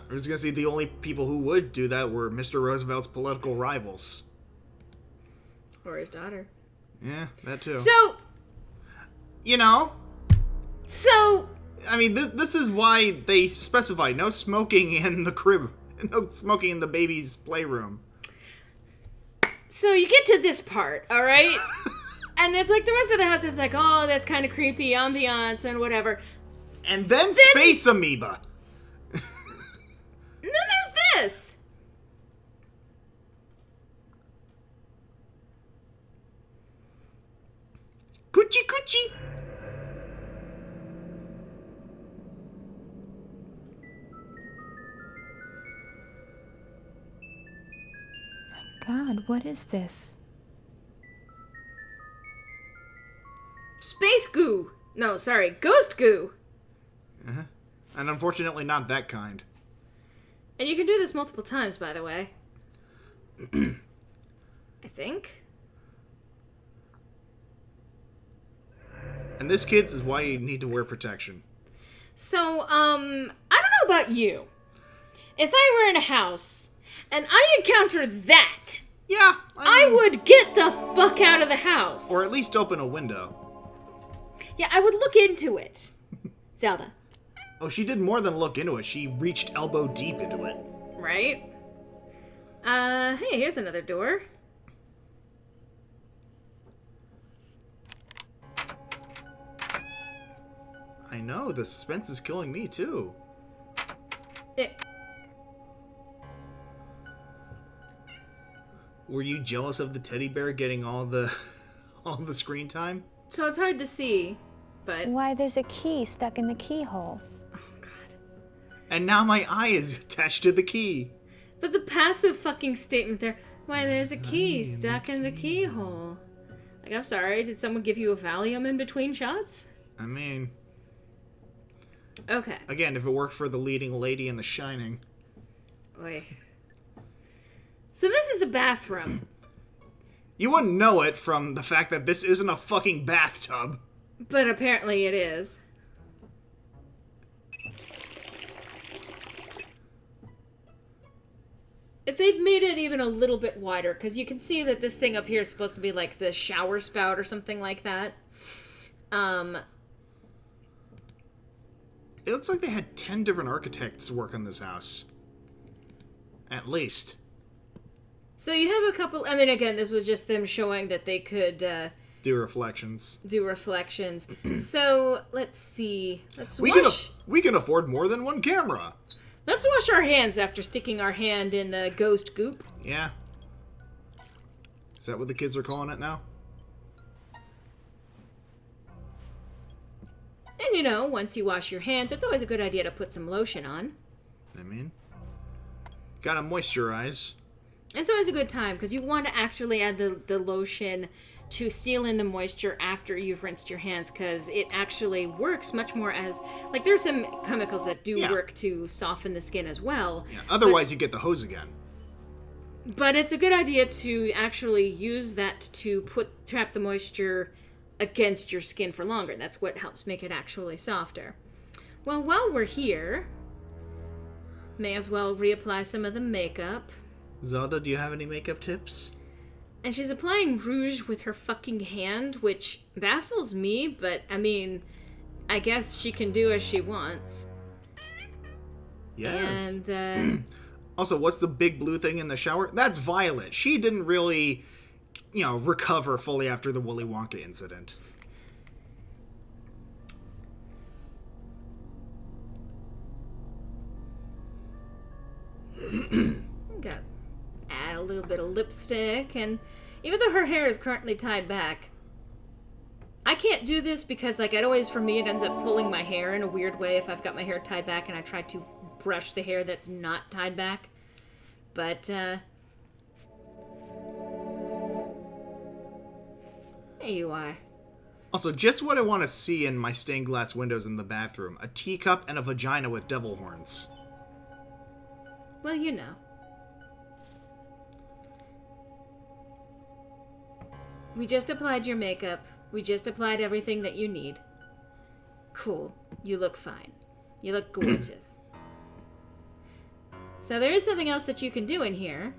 was gonna say the only people who would do that were Mr. Roosevelt's political rivals. or his daughter. Yeah, that too. So, You know, so I mean, this is why they specify no smoking in the crib. No smoking in the baby's playroom. So you get to this part, all right? And it's like the rest of the house is like, oh, that's kind of creepy, ambiance and whatever. And then Space Amoeba. And then there's this. Coochie coochie. God, what is this? Space goo. No, sorry, ghost goo. Uh-huh. And unfortunately not that kind. And you can do this multiple times, by the way. I think. And this, kids, is why you need to wear protection. So, I don't know about you. If I were in a house and I encountered that, Yeah. I would get the fuck out of the house. Or at least open a window. Yeah, I would look into it. Zelda. Oh, she did more than look into it. She reached elbow deep into it. Right? Hey, here's another door. I know, the suspense is killing me, too. Were you jealous of the teddy bear getting all the screen time? So it's hard to see, but... Why, there's a key stuck in the keyhole. Oh, God. And now my eye is attached to the key. But the passive fucking statement there, why, there's a key stuck in the keyhole. Like, I'm sorry, did someone give you a Valium in between shots? I mean... Okay. Again, if it worked for the leading lady in The Shining. Oy. So this is a bathroom. You wouldn't know it from the fact that this isn't a fucking bathtub. But apparently it is. If they'd made it even a little bit wider, because you can see that this thing up here is supposed to be like the shower spout or something like that. It looks like they had 10 different architects work on this house. At least. So you have a couple... I mean, again, this was just them showing that they could... Do reflections. do reflections. So, let's see. We can afford more than one camera. Let's wash our hands after sticking our hand in the ghost goop. Yeah. Is that what the kids are calling it now? And you know, once you wash your hands, it's always a good idea to put some lotion on. I mean, gotta moisturize. It's always a good time because you want to actually add the lotion to seal in the moisture after you've rinsed your hands, because it actually works much more as, like, there's some chemicals that do work to soften the skin as well. Yeah. Otherwise, you get the hose again. But it's a good idea to actually use that to trap the moisture against your skin for longer. That's what helps make it actually softer. Well, while we're here, may as well reapply some of the makeup. Zelda, do you have any makeup tips? And she's applying rouge with her fucking hand, which baffles me, but, I mean, I guess she can do as she wants. Yes. And, Also, what's the big blue thing in the shower? That's Violet. She didn't really, recover fully after the Willy Wonka incident. got add a little bit of lipstick, and even though her hair is currently tied back, I can't do this because, like, for me, it ends up pulling my hair in a weird way if I've got my hair tied back and I try to brush the hair that's not tied back. But, there you are. Also, just what I want to see in my stained glass windows in the bathroom. A teacup and a vagina with devil horns. Well, you know. We just applied your makeup. We just applied everything that you need. Cool. You look fine. You look gorgeous. So there is something else that you can do in here.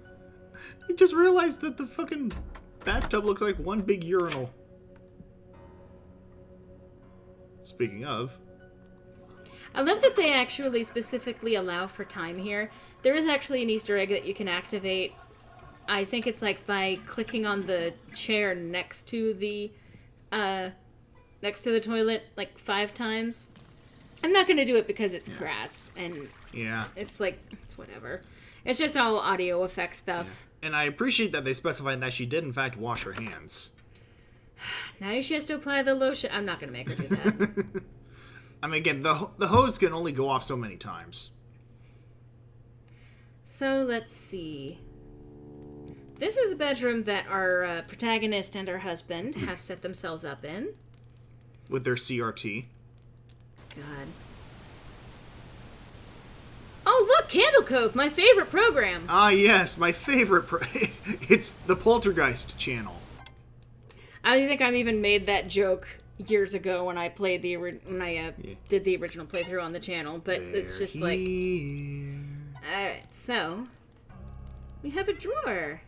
I just realized that the fucking bathtub looks like one big urinal. Speaking of... I love that they actually specifically allow for time here. There is actually an Easter egg that you can activate. I think it's like by clicking on the chair next to the toilet like 5 times. I'm not gonna do it because it's crass and it's like it's whatever. It's just all audio effect stuff. Yeah. And I appreciate that they specified that she did in fact wash her hands. Now she has to apply the lotion. I'm not gonna make her do that. I mean, again, the hose can only go off so many times. So let's see. This is the bedroom that our protagonist and her husband have set themselves up in. With their CRT. God. Oh, look! Candle Cove, my favorite program! Ah, yes, my favorite. It's the Poltergeist channel. I think I've even made that joke years ago when I played did the original playthrough on the channel, but it's just like... Alright, so... we have a drawer.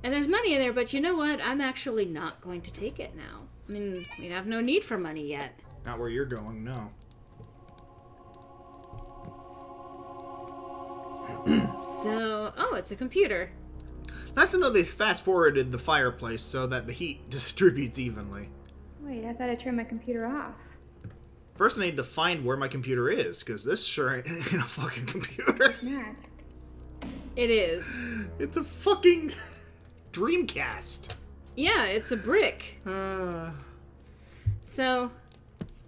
And there's money in there, but you know what? I'm actually not going to take it now. I mean, we have no need for money yet. Not where you're going, no. So, oh, it's a computer. Nice to know they fast-forwarded the fireplace so that the heat distributes evenly. Wait, I thought I turned my computer off. First I need to find where my computer is, because this sure ain't a fucking computer. It's not. It is. It's a fucking Dreamcast. Yeah, it's a brick. So,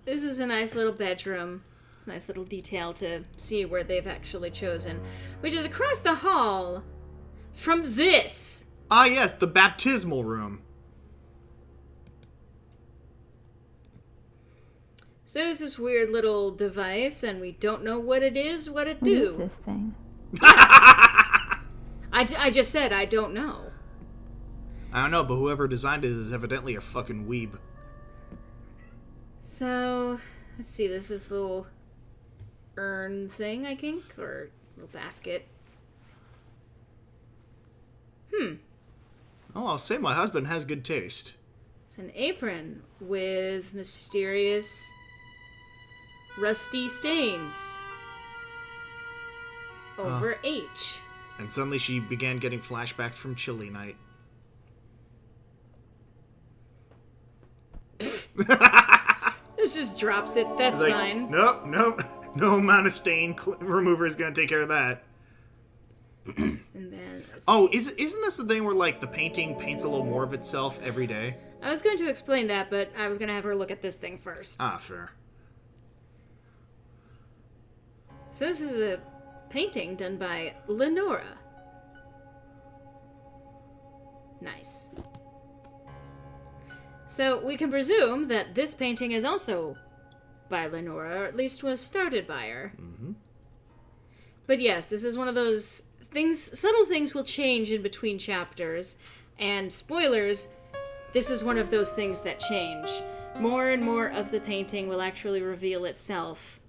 this is a nice little bedroom. It's a nice little detail to see where they've actually chosen. Which is across the hall from this. Ah, yes, the baptismal room. So there's this weird little device, and we don't know what it is, what it What is do. this thing? I just said I don't know. I don't know, but whoever designed it is evidently a fucking weeb. So, let's see, this is a little urn thing, I think, or little basket. Oh, I'll say my husband has good taste. It's an apron with mysterious rusty stains over H. And suddenly she began getting flashbacks from Chili Night. This just drops it. That's Like, fine. Nope. No amount of stain remover is going to take care of that. And then... Oh, isn't this the thing where, like, the painting paints a little more of itself every day? I was going to explain that, but I was going to have her look at this thing first. Ah, fair. So this is a painting done by Lenora. Nice. So we can presume that this painting is also by Lenora, or at least was started by her. Mm-hmm. But yes, this is one of those things, subtle things will change in between chapters, and spoilers, this is one of those things that change. More and more of the painting will actually reveal itself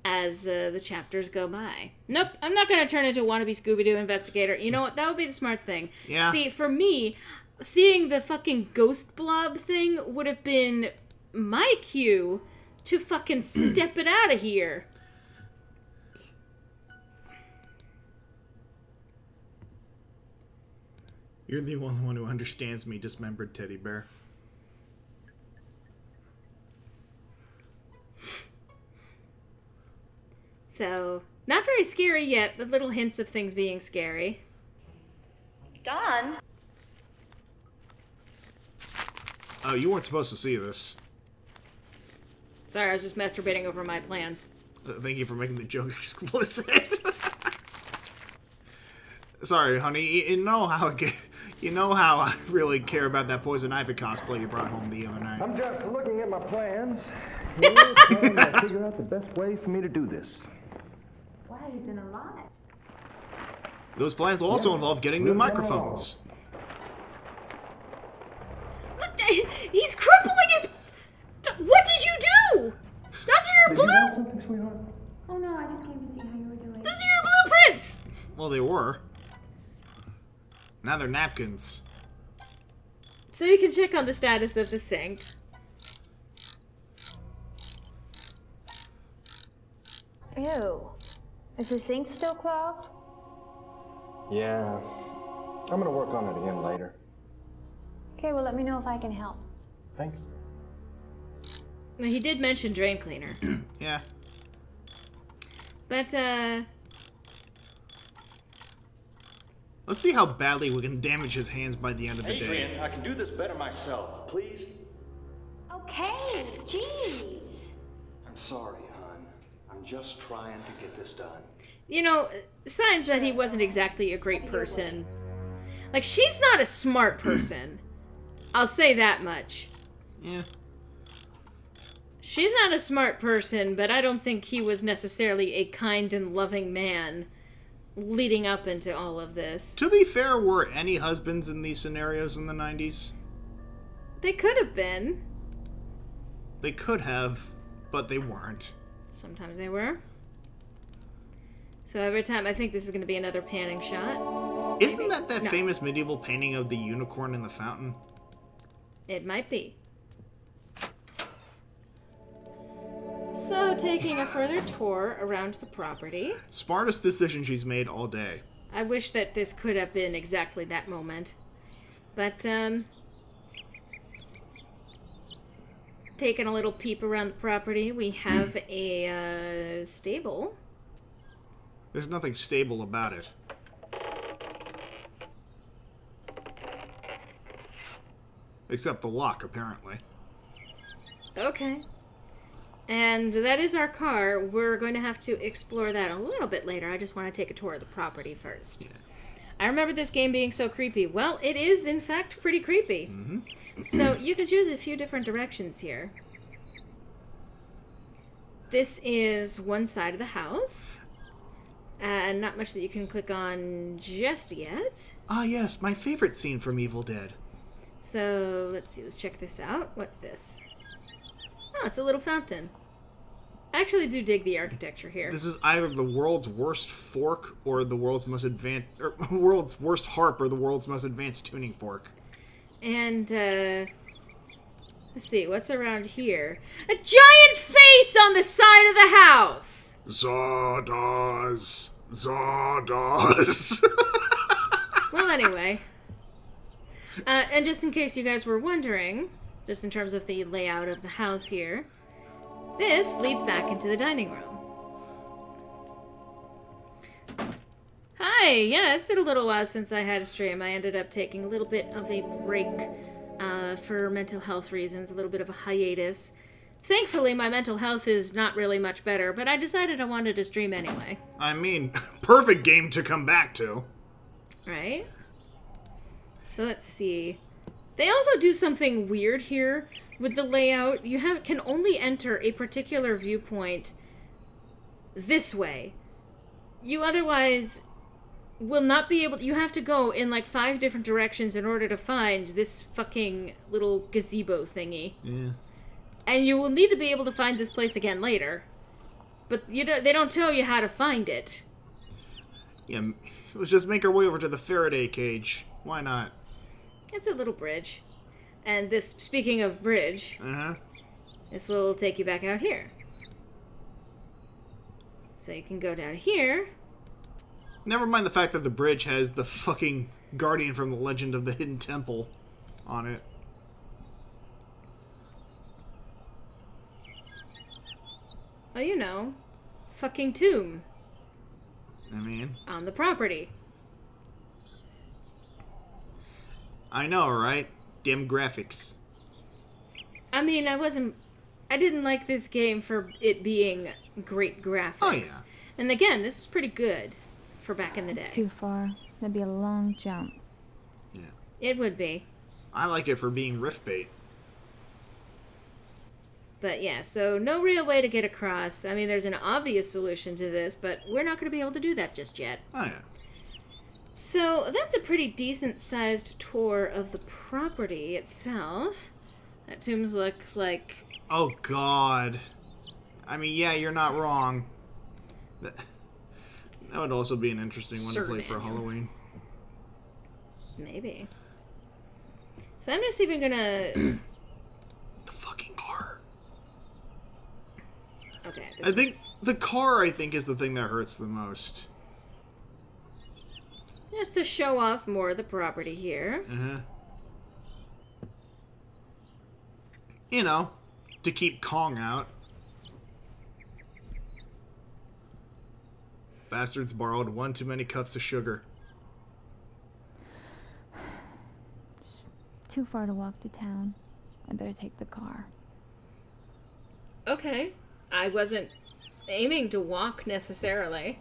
as the chapters go by. Nope, I'm not going to turn into a wannabe Scooby-Doo investigator. You know what? That would be the smart thing. Yeah. See, for me, seeing the fucking ghost blob thing would have been my cue to fucking step it out of here. You're the only one who understands me, dismembered teddy bear. So, not very scary yet, but little hints of things being scary. Don? Oh, you weren't supposed to see this. Sorry, I was just masturbating over my plans. Thank you for making the joke explicit. Sorry, honey. You know how I really care about that poison ivy cosplay you brought home the other night. I'm just looking at my plans. Here, trying to figure out the best way for me to do this. Wow, you've done a lot. Those plans will also involve getting new Look microphones. Look, he's crippling his... What did you do? Those are your Did you want blue... something, sweetheart? Oh no, I just came to see how you were doing. Those are your blueprints! Well, they were. Now they're napkins. So you can check on the status of the sink. Ew. Is the sink still clogged? Yeah. I'm gonna work on it again later. Okay, well let me know if I can help. Thanks. Now, he did mention drain cleaner. Yeah. But, Let's see how badly we can damage his hands by the end of the day. Adrian, I can do this better myself. Please? Okay, jeez. I'm sorry, hon. I'm just trying to get this done. you know, signs that he wasn't exactly a great person. Like, she's not a smart person. I'll say that much. Yeah. She's not a smart person, but I don't think he was necessarily a kind and loving man leading up into all of this. To be fair, were any husbands in these scenarios in the 90s? They could have been. They could have, but they weren't. Sometimes they were. So every time, I think this is going to be another panning shot. Isn't that No. famous medieval painting of the unicorn in the fountain? It might be. So, taking a further tour around the property. Smartest decision she's made all day. I wish that this could have been exactly that moment. But, taking a little peep around the property, we have a, stable. There's nothing stable about it. Except the lock, apparently. Okay. And that is our car. We're going to have to explore that a little bit later. I just want to take a tour of the property first. I remember this game being so creepy. Well, it is, in fact, pretty creepy. Mm-hmm. So you can choose a few different directions here. This is one side of the house. And not much that you can click on just yet. Ah, yes, my favorite scene from Evil Dead. So, let's see. Let's check this out. What's this? Oh, it's a little fountain. I actually do dig the architecture here. This is either the world's worst fork or the world's most advanced, or world's worst harp or the world's most advanced tuning fork. And, let's see, what's around here? A giant face on the side of the house! Zardoz. Zardoz. Well, anyway. And just in case you guys were wondering, just in terms of the layout of the house here, this leads back into the dining room. Hi, yeah, it's been a little while since I had a stream. I ended up taking a little bit of a break for mental health reasons, a little bit of a hiatus. Thankfully, my mental health is not really much better, but I decided I wanted to stream anyway. I mean, perfect game to come back to. Right? So let's see. They also do something weird here with the layout. You can only enter a particular viewpoint this way. You otherwise will not be able... You have to go in like 5 different directions in order to find this fucking little gazebo thingy. Yeah. And you will need to be able to find this place again later. But they don't tell you how to find it. Yeah, let's just make our way over to the Faraday cage. Why not? It's a little bridge. And this, speaking of bridge, this will take you back out here. So you can go down here. Never mind the fact that the bridge has the fucking guardian from the Legend of the Hidden Temple on it. Well, you know, fucking tomb. I mean... On the property. I know, right? Dim graphics. I mean, I didn't like this game for it being great graphics. Oh, yeah. And again, this was pretty good for back in the day. Too far. That'd be a long jump. Yeah. It would be. I like it for being rift bait. But yeah, so no real way to get across. I mean, there's an obvious solution to this, but we're not going to be able to do that just yet. Oh, yeah. So that's a pretty decent-sized tour of the property itself. That tomb looks like... Oh, God. I mean, yeah, you're not wrong. That would also be an interesting one to play for Halloween. Maybe. So I'm just even gonna... The fucking car. Okay. The car, I think, is the thing that hurts the most. Just to show off more of the property here. You know, to keep Kong out. Bastards borrowed one too many cups of sugar. Too far to walk to town. I better take the car. Okay. I wasn't aiming to walk necessarily.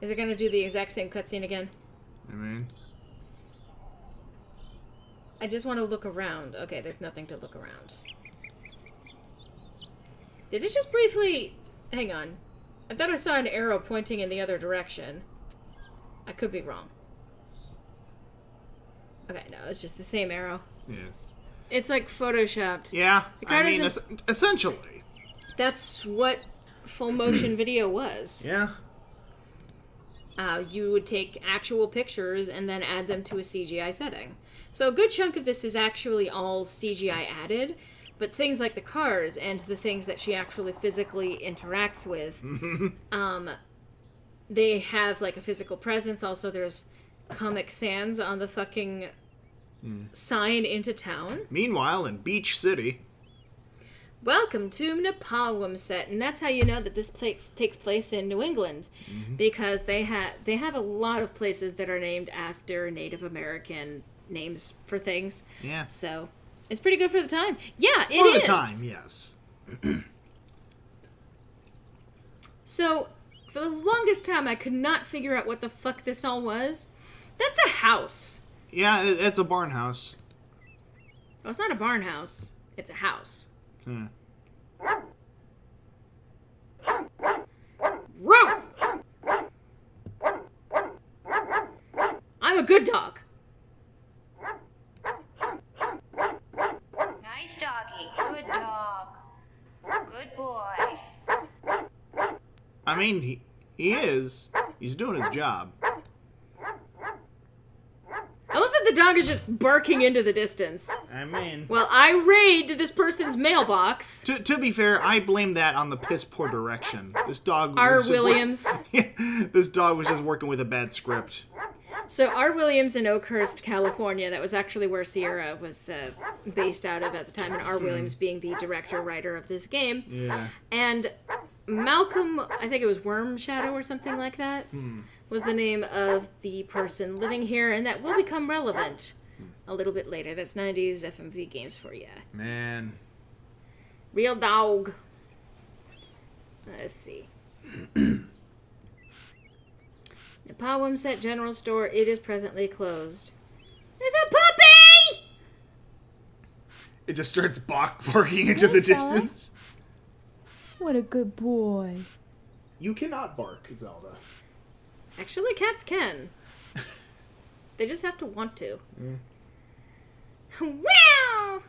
Is it going to do the exact same cutscene again? I mean... I just want to look around. Okay, there's nothing to look around. Did it just briefly... Hang on. I thought I saw an arrow pointing in the other direction. I could be wrong. Okay, no, it's just the same arrow. Yes. It's like photoshopped. Yeah, I mean, essentially. That's what full motion video was. Yeah. You would take actual pictures and then add them to a CGI setting. So a good chunk of this is actually all CGI added, but things like the cars and the things that she actually physically interacts with, they have like a physical presence. Also, there's Comic Sans on the fucking sign into town. Meanwhile, in Beach City... Welcome to Nepawumset, and that's how you know that this place takes place in New England, because they have a lot of places that are named after Native American names for things. Yeah. So it's pretty good for the time. Yeah, it is. For the time, yes. So for the longest time, I could not figure out what the fuck this all was. That's a house. Yeah, it's a barn house. Oh, it's not a barn house. It's a house. Row! I'm a good dog. Nice doggy. Good dog. Good boy. I mean, he is. He's doing his job. I love that the dog is just barking into the distance. I mean... Well, I raid this person's mailbox. To be fair, I blame that on the piss poor direction. This dog... R. Williams. This dog was just working with a bad script. So R. Williams in Oakhurst, California, that was actually where Sierra was based out of at the time, and R. Williams being the director-writer of this game. Yeah. And Malcolm, I think it was Worm Shadow or something like that, was the name of the person living here, and that will become relevant a little bit later. That's 90s FMV games for you. Man. Real dog. Let's see. Nepawumset General Store, it is presently closed. There's a puppy! It just starts barking into the distance. What a good boy. You cannot bark, Zelda. Actually, cats can. They just have to want to. Wow!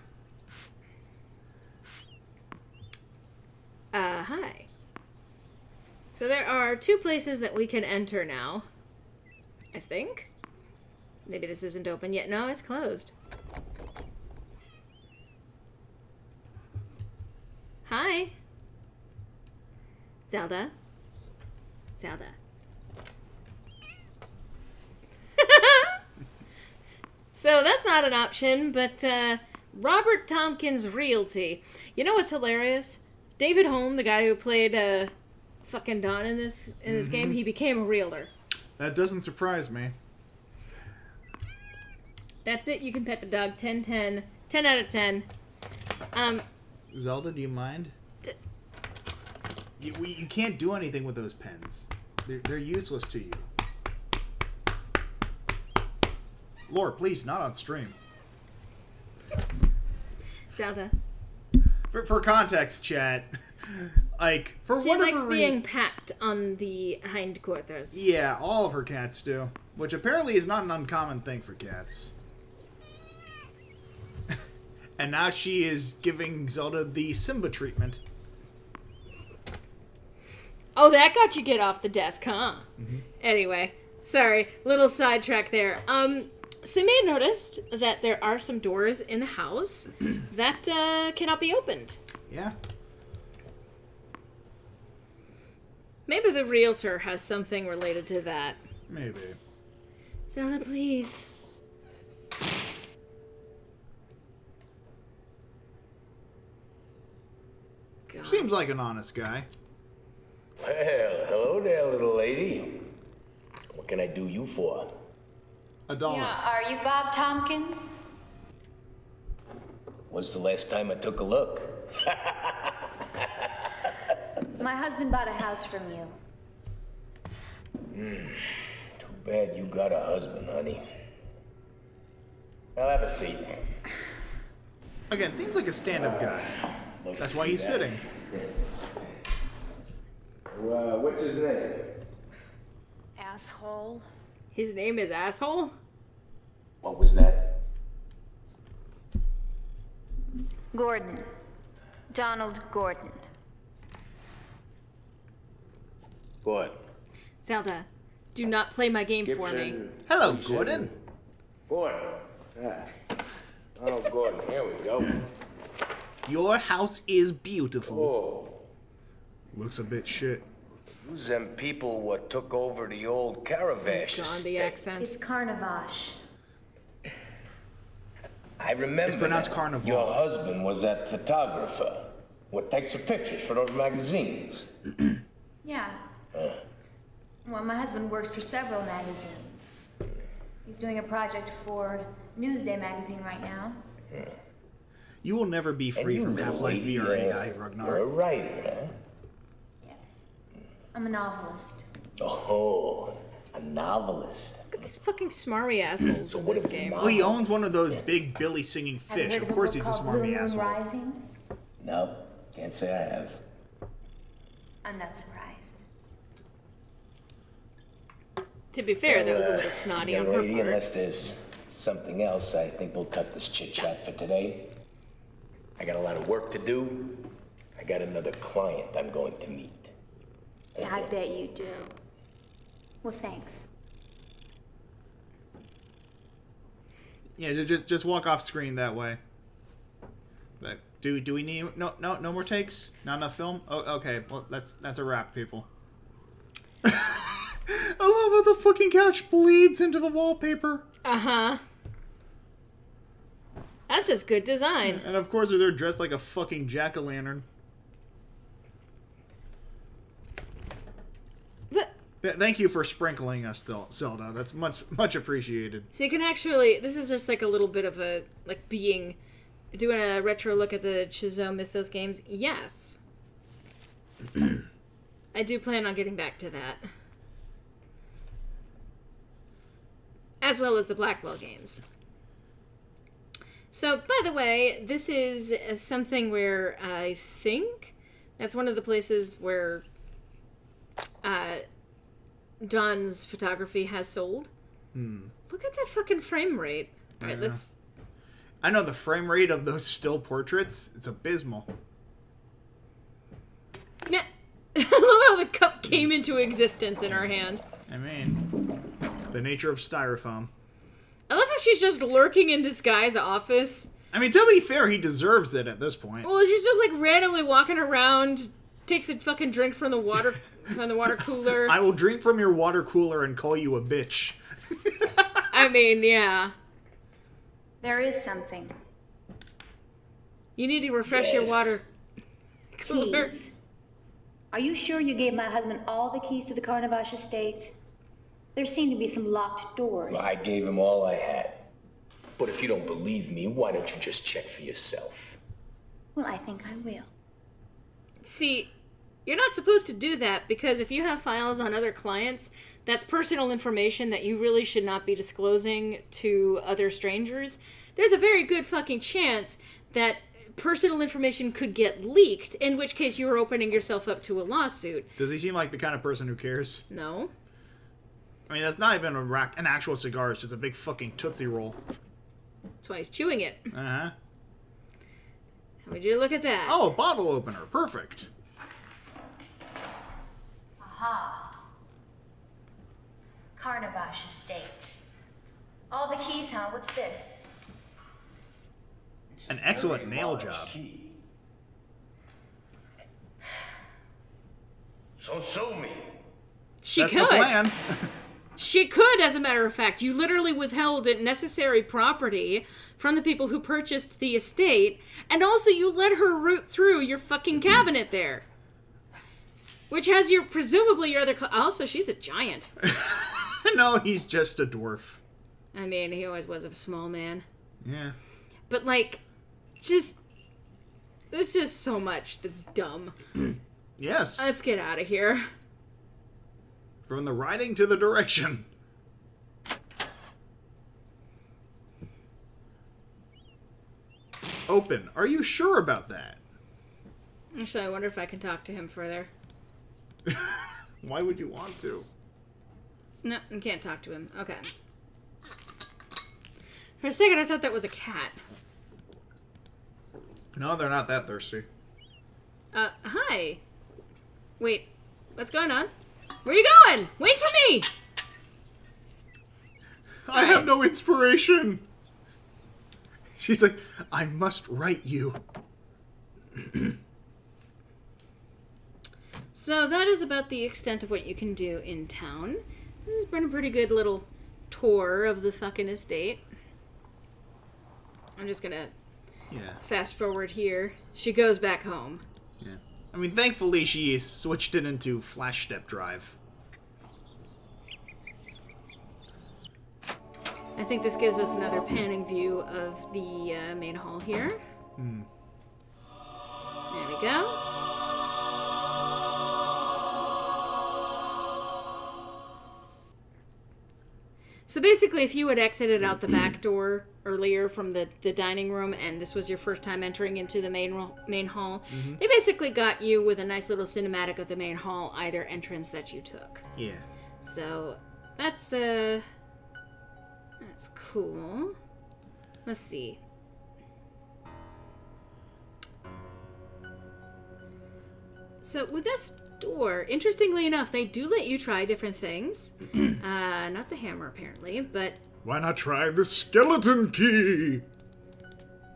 Hi. So there are 2 places that we can enter now. I think. Maybe this isn't open yet. No, it's closed. Hi. Zelda. Zelda. So that's not an option, but Robert Tompkins Realty. You know what's hilarious? David Holm, the guy who played fucking Don in this game, he became a realtor. That doesn't surprise me. That's it. You can pet the dog. 10 out of 10. Zelda, do you mind? You can't do anything with those pens. They're useless to you. Lore, please, not on stream. Zelda. For context, chat, like, for She whatever likes reason... being packed on the hindquarters. Yeah, all of her cats do. Which apparently is not an uncommon thing for cats. And now she is giving Zelda the Simba treatment. Oh, that got you get off the desk, huh? Anyway, sorry, little sidetrack there. So you may have noticed that there are some doors in the house that cannot be opened. Yeah. Maybe the realtor has something related to that. Maybe. Zelda, please. God. Seems like an honest guy. Well, hello there, little lady. What can I do you for? $1. Yeah, are you Bob Tompkins? When's the last time I took a look? My husband bought a house from you. Too bad you got a husband, honey. I'll have a seat. Again, seems like a stand-up guy. That's why he's sitting. What's his name? Asshole. His name is Asshole? What was that? Gordon. Donald Gordon. Good. Zelda, do not play my game for me. Hello, Gordon. Gordon. Donald Gordon, here we go. Your house is beautiful. Oh, Looks a bit shit. who's them people what took over the old Caravash John, estate? the accent. It's Carnavash. I remember. It's pronounced now. Carnival. Your husband was that photographer. What takes the pictures for those magazines? Yeah. Well, my husband works for several magazines. He's doing a project for Newsday magazine right now. You will never be free And from you, Half-Life lady, VR AI, You're a Ragnar. writer, huh? Yes. I'm a novelist. Oh, a novelist. Look at these fucking smarmy assholes in what this if game. Oh, he owns one of those big Billy singing Have you fish. heard Of a course book he's a called Blue smarmy Moon asshole. Rising? No, can't say I have. I'm not surprised. To be fair, that was a little snotty on Young her lady, part. unless there's something else, I think we'll cut this chit-chat for today. I got a lot of work to do. I got another client I'm going to meet. I bet you do. Well, thanks. Yeah, just walk off screen that way. But do we need no more takes? Not enough film? Oh, okay. Well, that's a wrap, people. I love how the fucking couch bleeds into the wallpaper. Uh-huh. That's just good design. And of course, they're dressed like a fucking jack-o'-lantern. But, Thank you for sprinkling us, Zelda. That's much appreciated. so you can actually, this is just like a little bit of a, like doing a retro look at the Chizo Mythos games. Yes. I do plan on getting back to that. As well as the Blackwell games. So, by the way, this is something where I think that's one of the places where Don's photography has sold. Look at that fucking frame rate. All right, let's... I know the frame rate of those still portraits. It's abysmal. Yeah. I love how the came into existence in her hand. I mean, the nature of styrofoam. I love how she's just lurking in this guy's office. I mean, to be fair, he deserves it at this point. Well, she's just like randomly walking around, takes a fucking drink from the water cooler. I will drink from your water cooler and call you a bitch. I mean, yeah. There is something. You need to refresh your water cooler. Keys. Are you sure you gave my husband all the keys to the Carnavash estate? There seem to be some locked doors. Well, I gave him all I had. But if you don't believe me, why don't you just check for yourself? Well, I think I will. See, you're not supposed to do that because if you have files on other clients, that's personal information that you really should not be disclosing to other strangers. There's a very good fucking chance that personal information could get leaked, in which case you're opening yourself up to a lawsuit. Does he seem like the kind of person who cares? No. I mean, that's not even an actual cigar. It's just a big fucking Tootsie Roll. That's why he's chewing it. Uh-huh. Would you look at that? Oh, a bottle opener. Perfect. Aha. Carnavash estate. All the keys, huh? What's this? An excellent nail job. So sue me. She That's could. the plan. She could, as a matter of fact. You literally withheld necessary property from the people who purchased the estate, and also you let her root through your fucking cabinet there. Which has presumably your other... Also, she's a giant. No, he's just a dwarf. I mean, he always was a small man. Yeah. But, like, there's just so much that's dumb. Yes. Let's get out of here. From the writing to the direction. Open. Are you sure about that? Actually, I wonder if I can talk to him further. Why would you want to? No, I can't talk to him. Okay. For a second, I thought that was a cat. No, they're not that thirsty. Hi. Wait, what's going on? Where are you going? Wait for me! I have no inspiration. She's like, I must write you. So that is about the extent of what you can do in town. This has been a pretty good little tour of the fucking estate. I'm just gonna fast forward here. She goes back home. Yeah. I mean, thankfully she switched it into flash step drive. I think this gives us another panning view of the main hall here. There we go. So basically, if you had exited out the back door earlier from the dining room, and this was your first time entering into the main hall, they basically got you with a nice little cinematic of the main hall, either entrance that you took. Yeah. So that's cool. Let's see. So with this door, interestingly enough, they do let you try different things. Not the hammer, apparently, but... Why not try the skeleton key?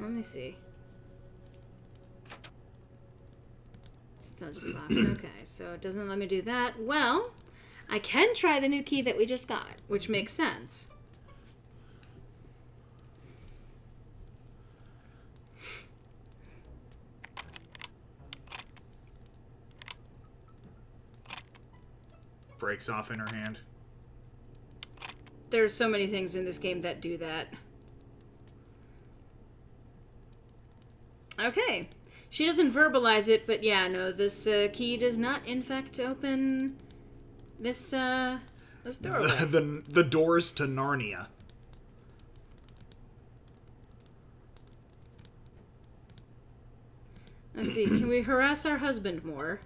Let me see. Still just locked. Okay, so it doesn't let me do that. Well, I can try the new key that we just got, which makes sense. Breaks off in her hand. There's so many things in this game that do that. Okay. She doesn't verbalize it, but yeah, no, this key does not, in fact, open this doorway. The doors to Narnia. Let's see, can we harass our husband more?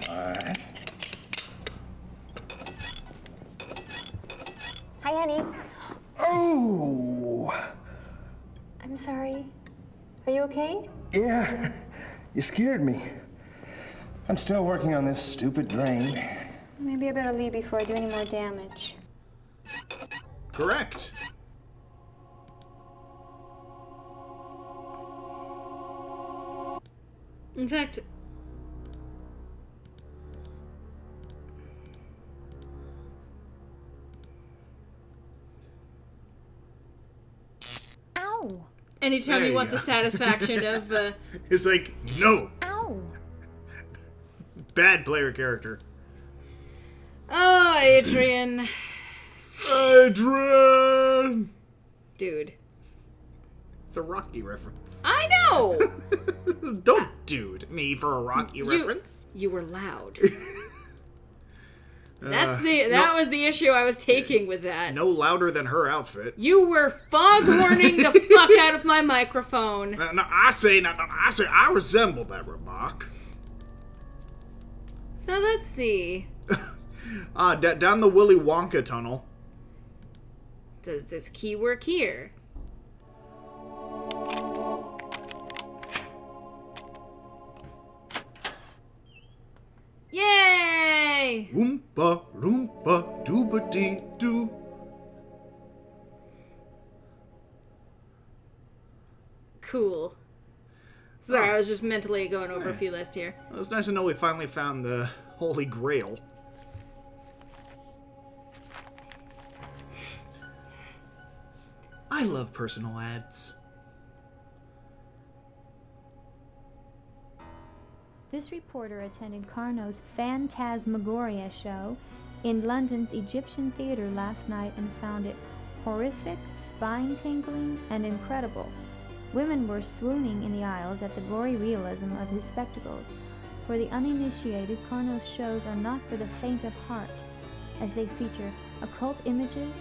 Alright. Hi, honey. Oh! I'm sorry. Are you okay? Yeah, you scared me. I'm still working on this stupid drain. Maybe I better leave before I do any more damage. Correct. In fact, Ow! anytime There you you want go. the satisfaction of, It's like, no. Ow! Bad player character. oh, Adrian. Adrian! Dude. It's a Rocky reference. I know! Don't dude me for a Rocky reference. You were loud. Uh, That was the issue I was taking with that. No louder than her outfit. You were foghorning the fuck out of my microphone. No, I resemble that remark. So let's see. Down the Willy Wonka tunnel. Does this key work here? Yay! Oompa, loompa, dooba-dee-doo. Cool. Sorry, I was just mentally going over a few lists here. Well, it's nice to know we finally found the Holy Grail. I love personal ads. This reporter attended Carnot's Phantasma-Goria show in London's Egyptian Theatre last night and found it horrific, spine-tingling, and incredible. Women were swooning in the aisles at the gory realism of his spectacles. For the uninitiated, Carnot's shows are not for the faint of heart, as they feature occult images,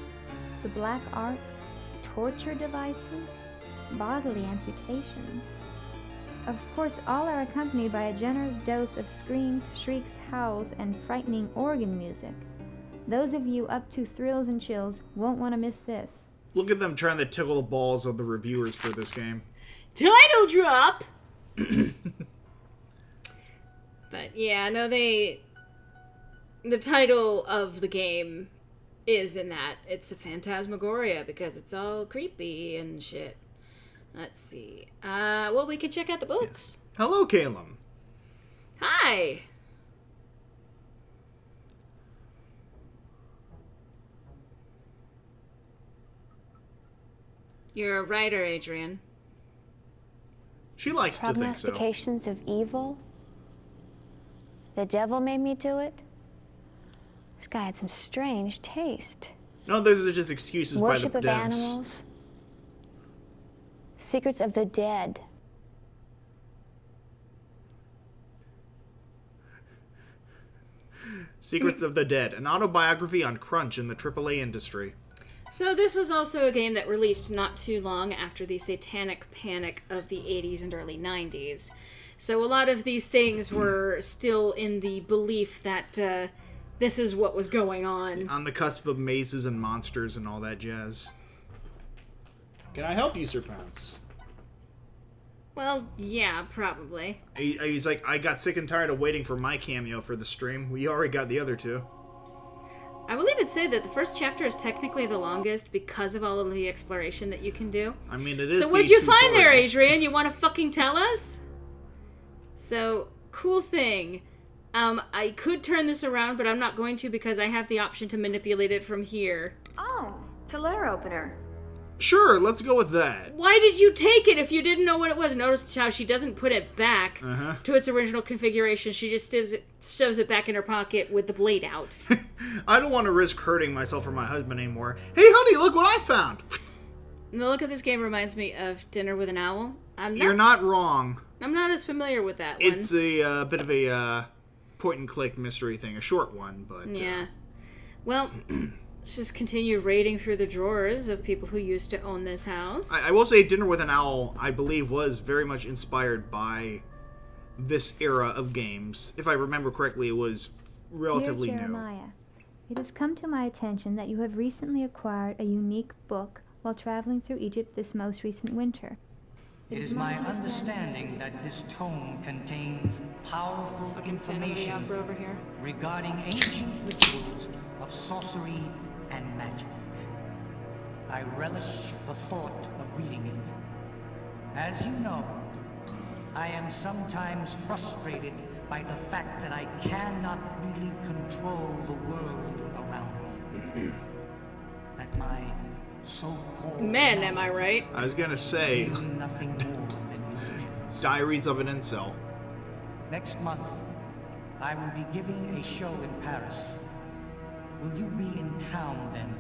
the black arts, torture devices, bodily amputations. Of course, all are accompanied by a generous dose of screams, shrieks, howls, and frightening organ music. Those of you up to thrills and chills won't want to miss this. Look at them trying to tickle the balls of the reviewers for this game. Title drop! But yeah, no, the title of the game is in that. It's a Phantasmagoria because it's all creepy and shit. Let's see. Well, we can check out the books. Yes. Hello, Calum. Hi! You're a writer, Adrian. She likes to think so. Prognostications of evil? The devil made me do it? This guy had some strange taste. No, those are just excuses Worship by of the devs. animals? Secrets of the dead. Secrets of the Dead, an autobiography on crunch in the AAA industry. So this was also a game that released not too long after the satanic panic of the 80s and early 90s. So a lot of these things were still in the belief that this is what was going on. On the cusp of mazes and monsters and all that jazz. Can I help you, Sir Pounce? Well, yeah, probably. He's like, I got sick and tired of waiting for my cameo for the stream. We already got the other two. I will even say that the first chapter is technically the longest because of all of the exploration that you can do. I mean, it is. So what'd you find there, Adrian? You want to fucking tell us? So, cool thing. I could turn this around, but I'm not going to because I have the option to manipulate it from here. Oh, it's a letter opener. Sure, let's go with that. Why did you take it if you didn't know what it was? Notice how she doesn't put it back to its original configuration. She just shoves it back in her pocket with the blade out. I don't want to risk hurting myself or my husband anymore. Hey, honey, look what I found! And the look of this game reminds me of Dinner with an Owl. You're not wrong. I'm not as familiar with that one. It's a bit of a point-and-click mystery thing. A short one, but... Yeah. Well... Let's just continue raiding through the drawers of people who used to own this house. I will say Dinner with an Owl, I believe, was very much inspired by this era of games. If I remember correctly, it was relatively Dear Jeremiah, it has come to my attention that you have recently acquired a unique book while traveling through Egypt this most recent winter. It is my understanding that this tome contains powerful information over here. regarding ancient rituals of sorcery and magic. I relish the thought of reading it. As you know, I am sometimes frustrated by the fact that I cannot really control the world around me. That my so-called Man, am I right? I was gonna say, nothing more than illusions. Diaries of an Incel. Next month, I will be giving a show in Paris. Will you be in town then?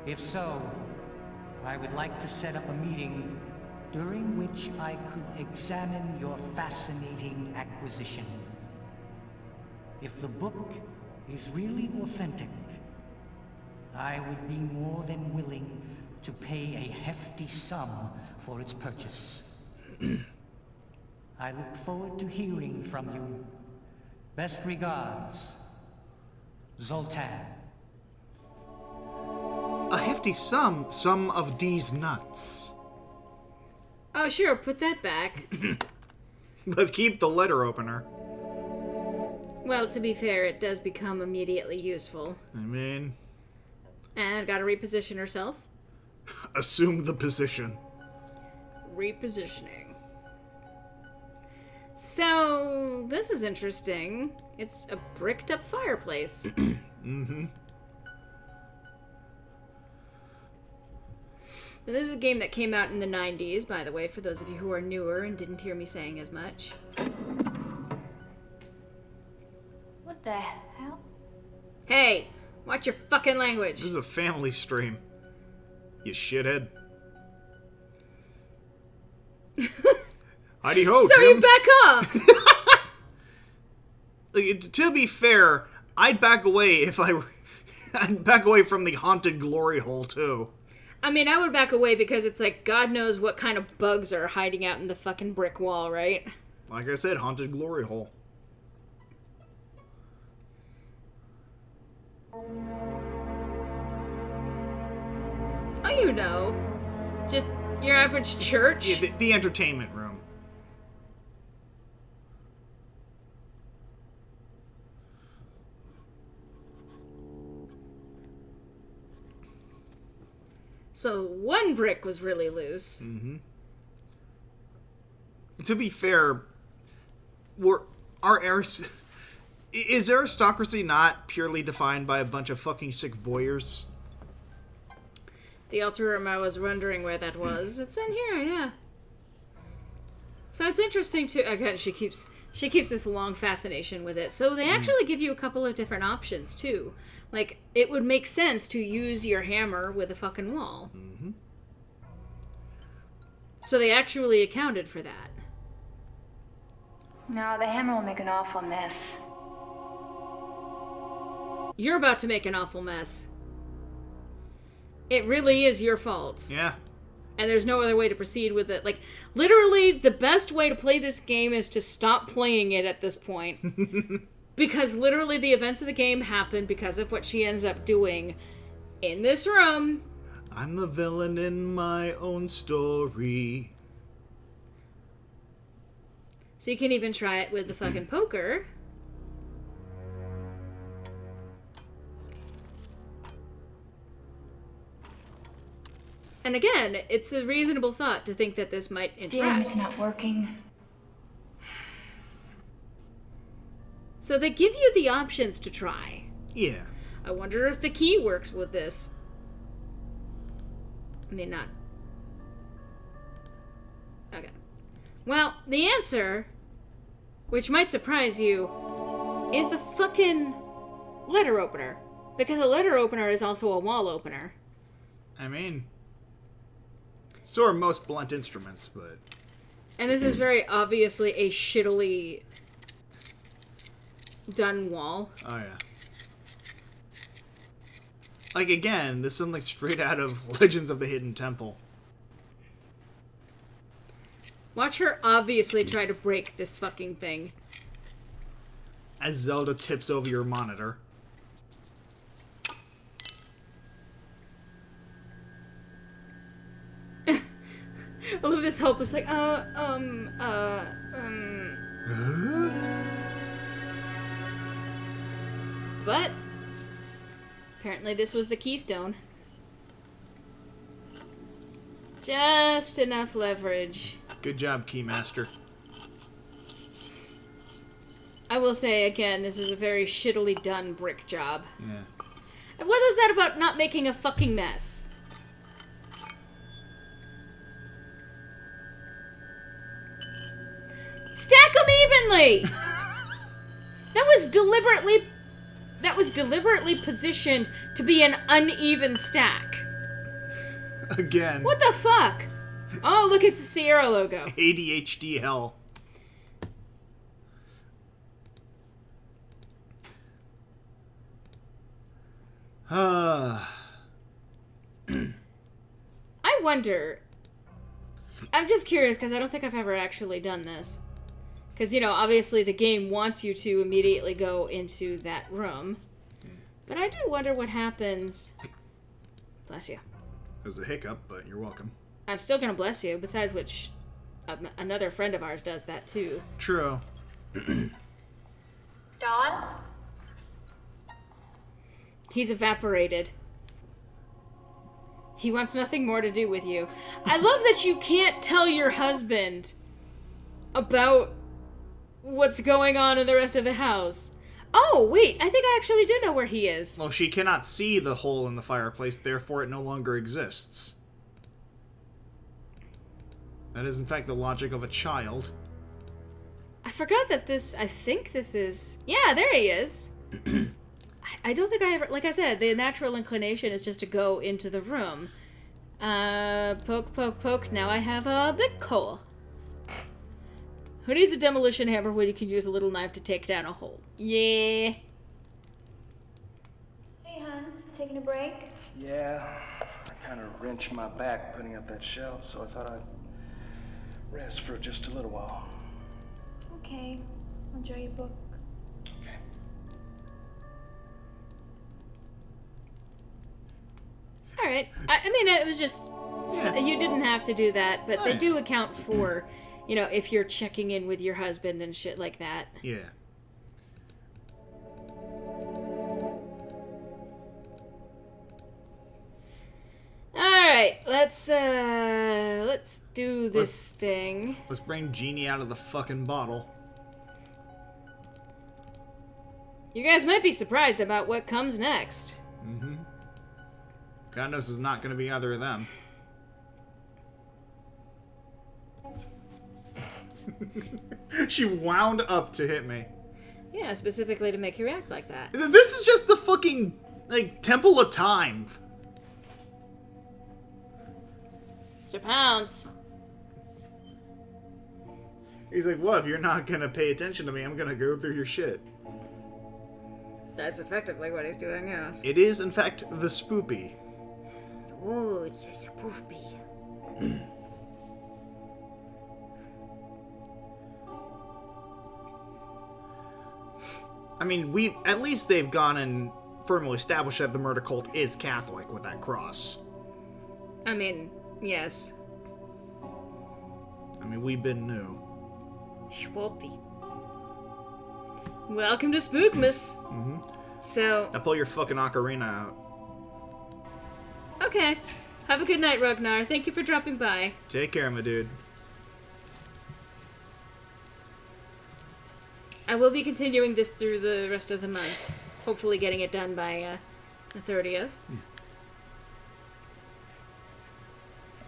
If so, I would like to set up a meeting during which I could examine your fascinating acquisition. If the book is really authentic, I would be more than willing to pay a hefty sum for its purchase. I look forward to hearing from you. Best regards, Zoltan. A hefty sum of D's nuts. Oh, sure, put that back. But keep the letter opener. Well, to be fair, it does become immediately useful. I mean... And gotta reposition herself. Assume the position. Repositioning. So, this is interesting. It's a bricked up fireplace. Mm-hmm. Now, this is a game that came out in the 90s, by the way, for those of you who are newer and didn't hear me saying as much. What the hell? Hey, watch your fucking language. This is a family stream. You shithead. Heidi ho, so Tim. you back off! To be fair, I'd back away if I were... I'd back away from the haunted glory hole, too. I mean, I would back away because it's like, God knows what kind of bugs are hiding out in the fucking brick wall, right? Like I said, haunted glory hole. Oh, you know. Just your average church. Yeah, the entertainment room. So one brick was really loose. Mm-hmm. To be fair, is aristocracy not purely defined by a bunch of fucking sick voyeurs? The altar room, I was wondering where that was. It's in here, yeah. So it's interesting too. Again, she keeps this long fascination with it. So they actually give you a couple of different options too. Like, it would make sense to use your hammer with a fucking wall. Mm-hmm. So they actually accounted for that. No, the hammer will make an awful mess. You're about to make an awful mess. It really is your fault. Yeah. And there's no other way to proceed with it. Like, literally, the best way to play this game is to stop playing it at this point. Because literally the events of the game happen because of what she ends up doing in this room. I'm the villain in my own story. So you can even try it with the fucking poker. And again, it's a reasonable thought to think that this might interact. Damn, it's not working. So they give you the options to try. Yeah. I wonder if the key works with this. I mean, not... Okay. Well, the answer, which might surprise you, is the fucking letter opener. Because a letter opener is also a wall opener. I mean... so are most blunt instruments, but... And this is very obviously a shittily done wall. Oh, yeah. Like, again, this is something straight out of Legends of the Hidden Temple. Watch her obviously try to break this fucking thing. As Zelda tips over your monitor. I love this just hopeless, like, But apparently this was the keystone. Just enough leverage. Good job, Keymaster. I will say again, this is a very shittily done brick job. Yeah. And what was that about not making a fucking mess? Stack them evenly! That was deliberately positioned to be an uneven stack. Again. What the fuck? Oh, look, it's the Sierra logo. ADHD hell. I wonder... I'm just curious, because I don't think I've ever actually done this. Because, you know, obviously the game wants you to immediately go into that room. But I do wonder what happens... Bless you. There's a hiccup, but you're welcome. I'm still gonna bless you, besides which... another friend of ours does that, too. True. Dawn? He's evaporated. He wants nothing more to do with you. I love that you can't tell your husband about what's going on in the rest of the house. Oh, wait, I think I actually do know where he is. Well, she cannot see the hole in the fireplace, therefore it no longer exists. That is, in fact, the logic of a child. I forgot that this... I think this is... Yeah, there he is. I don't think I ever... Like I said, the natural inclination is just to go into the room. Poke, poke, poke. Now I have a big hole. Who needs a demolition hammer when you can use a little knife to take down a hole? Yeah. Hey, hon. Taking a break? Yeah, I kind of wrenched my back putting up that shelf, so I thought I'd rest for just a little while. Okay. Enjoy your book. Okay. Alright. I mean, it was just... You didn't have to do that, but they do account for, you know, if you're checking in with your husband and shit like that. Yeah. Alright, let's do this thing. Let's bring Genie out of the fucking bottle. You guys might be surprised about what comes next. Mm-hmm. God knows it's not going to be either of them. She wound up to hit me. Yeah, specifically to make you react like that. This is just the fucking, like, Temple of Time. Sir Pounce. He's like, well, if you're not going to pay attention to me, I'm going to go through your shit. That's effectively what he's doing, yes. It is, in fact, the spoopy. Oh, it's a spoopy. I mean, at least they've gone and firmly established that the murder cult is Catholic with that cross. I mean, yes. I mean, we've been new. Spoopy. Welcome to Spookmas. Mm-hmm. So... Now pull your fucking ocarina out. Okay. Have a good night, Ragnar. Thank you for dropping by. Take care, my dude. I will be continuing this through the rest of the month. Hopefully getting it done by the 30th.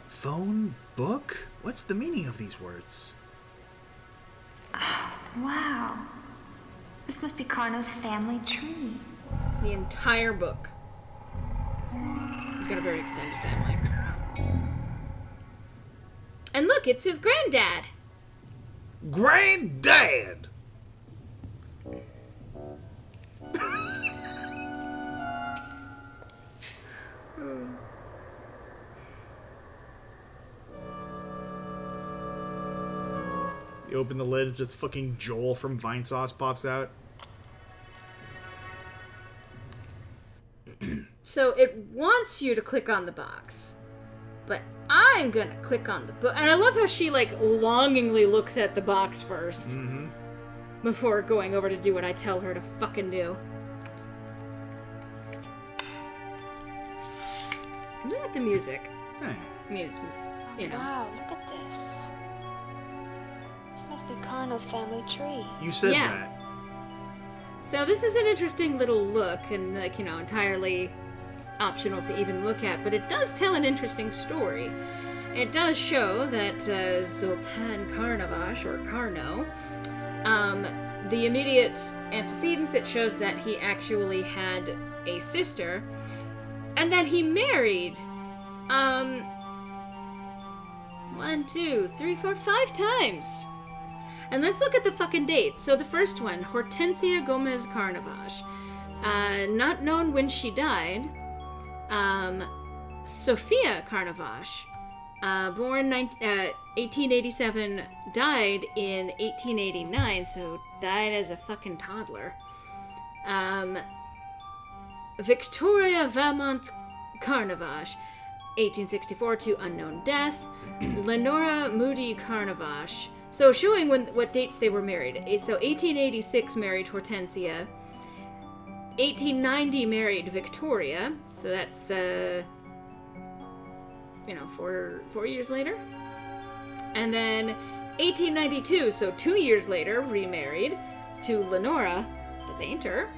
Phone book? What's the meaning of these words? Oh, wow. This must be Carno's family tree. The entire book. He's got a very extended family. And look, it's his granddad. Granddad! You open the lid, just fucking Joel from Vine Sauce pops out. So it wants you to click on the box. but I'm gonna click on the book. And I love how she, like, longingly looks at the box first before going over to do what I tell her to fucking do. Look at the music. Hey. I mean, it's, you know. Wow, look at this. This must be Carno's family tree. You said that. So this is an interesting little look, and, like, you know, entirely optional to even look at, but it does tell an interesting story. It does show that Zoltan Karnavash, or Carno, the immediate antecedents, it shows that he actually had a sister, and that he married, 1, 2, 3, 4, 5 times. And let's look at the fucking dates. So the first one, Hortensia Gomez Carnavash. Not known when she died. Sofia Carnavash, born 1887, died in 1889, so died as a fucking toddler. Victoria Valmont Carnavash, 1864 to unknown death. Lenora Moody Carnavash. So showing what dates they were married. So 1886 married Hortensia. 1890 married Victoria. So that's, 4 years later. And then 1892, so 2 years later, remarried to Lenora, the painter.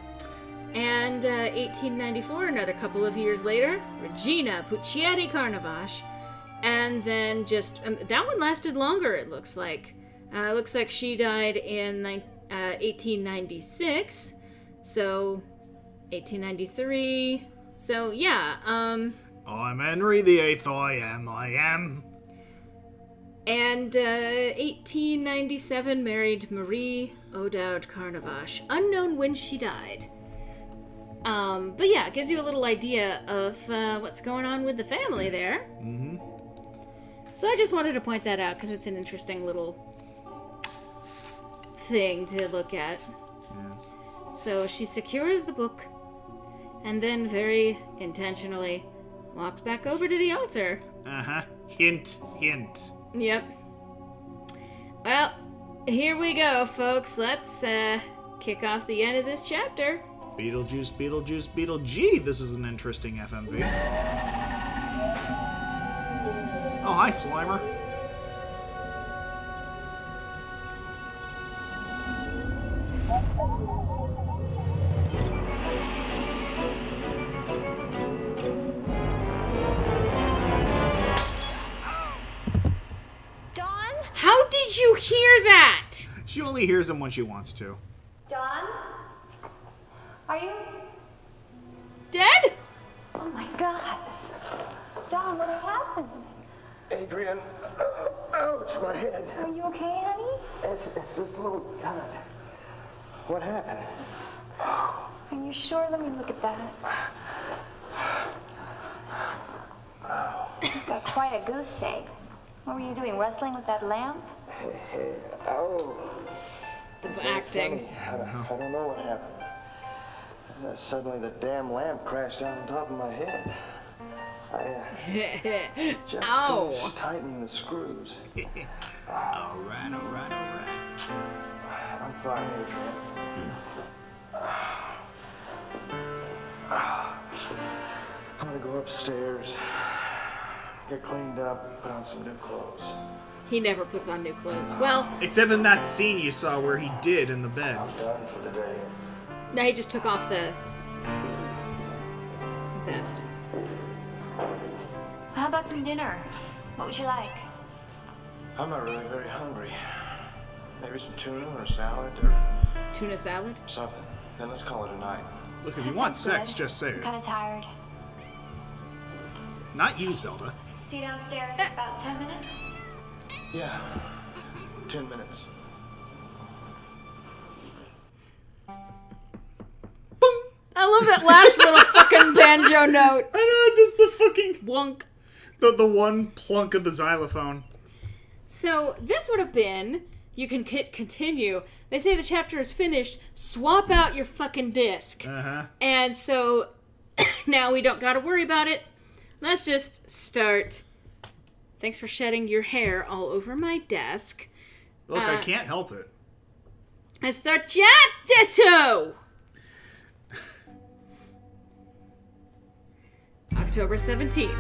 And 1894, another couple of years later, Regina Puccieri Carnavash. And then just, that one lasted longer, it looks like. Looks like she died in 1896, so 1893, so yeah, I'm Henry VIII, I am. And 1897 married Marie O'Dowd Carnavash, unknown when she died. But yeah, it gives you a little idea of what's going on with the family there. Mm-hmm. So I just wanted to point that out because it's an interesting little thing to look at. Yes. So she secures the book and then very intentionally walks back over to the altar. Uh-huh. Hint, hint. Yep. Well, here we go, folks. Let's kick off the end of this chapter. Beetlejuice, Beetlejuice, Beetlejuice. This is an interesting FMV. Oh, hi, Slimer. Dawn? How did you hear that? She only hears him when she wants to. Dawn? Are you dead? Oh my god. Dawn, what happened? Adrian, ouch, my head. Are you okay, honey? It's just a little cut. What happened? Are you sure? Let me look at that. You've got quite a goose egg. What were you doing, wrestling with that lamp? Oh. It's acting. I don't know what happened. Suddenly the damn lamp crashed down on top of my head. I just finished tightening the screws. All right. I'm fine, Adrian. I'm gonna go upstairs, get cleaned up, put on some new clothes. He never puts on new clothes. Well, except in that scene you saw where he did in the bed. I'm done for the day. No, he just took off the vest. How about some dinner? What would you like? I'm not really very hungry. Maybe some tuna or salad or... Tuna salad? Something. Then let's call it a night. Look, if you want sex, just say I'm it. kind of tired. Not you, Zelda. See you downstairs in about 10 minutes? Yeah. 10 minutes. I love that last little fucking banjo note. I know, just the fucking... Blunk. The one plunk of the xylophone. So, this would have been... You can hit continue. They say the chapter is finished. Swap out your fucking disc. Uh-huh. And so, now we don't gotta worry about it. Let's just start Thanks for shedding your hair all over my desk. Look, I can't help it. Let's start chapter 2! October 17th.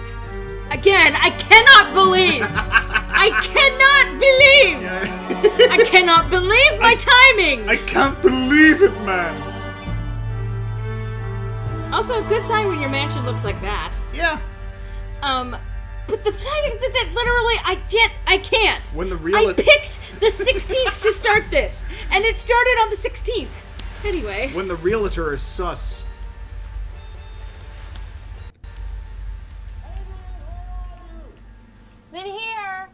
Again, I cannot believe! I cannot believe my timing! I can't believe it, man! Also, a good sign when your mansion looks like that. Yeah. But the timing that literally, I can't. When the real... I picked the 16th to start this, and it started on the 16th. Anyway. When the realtor is sus. In here.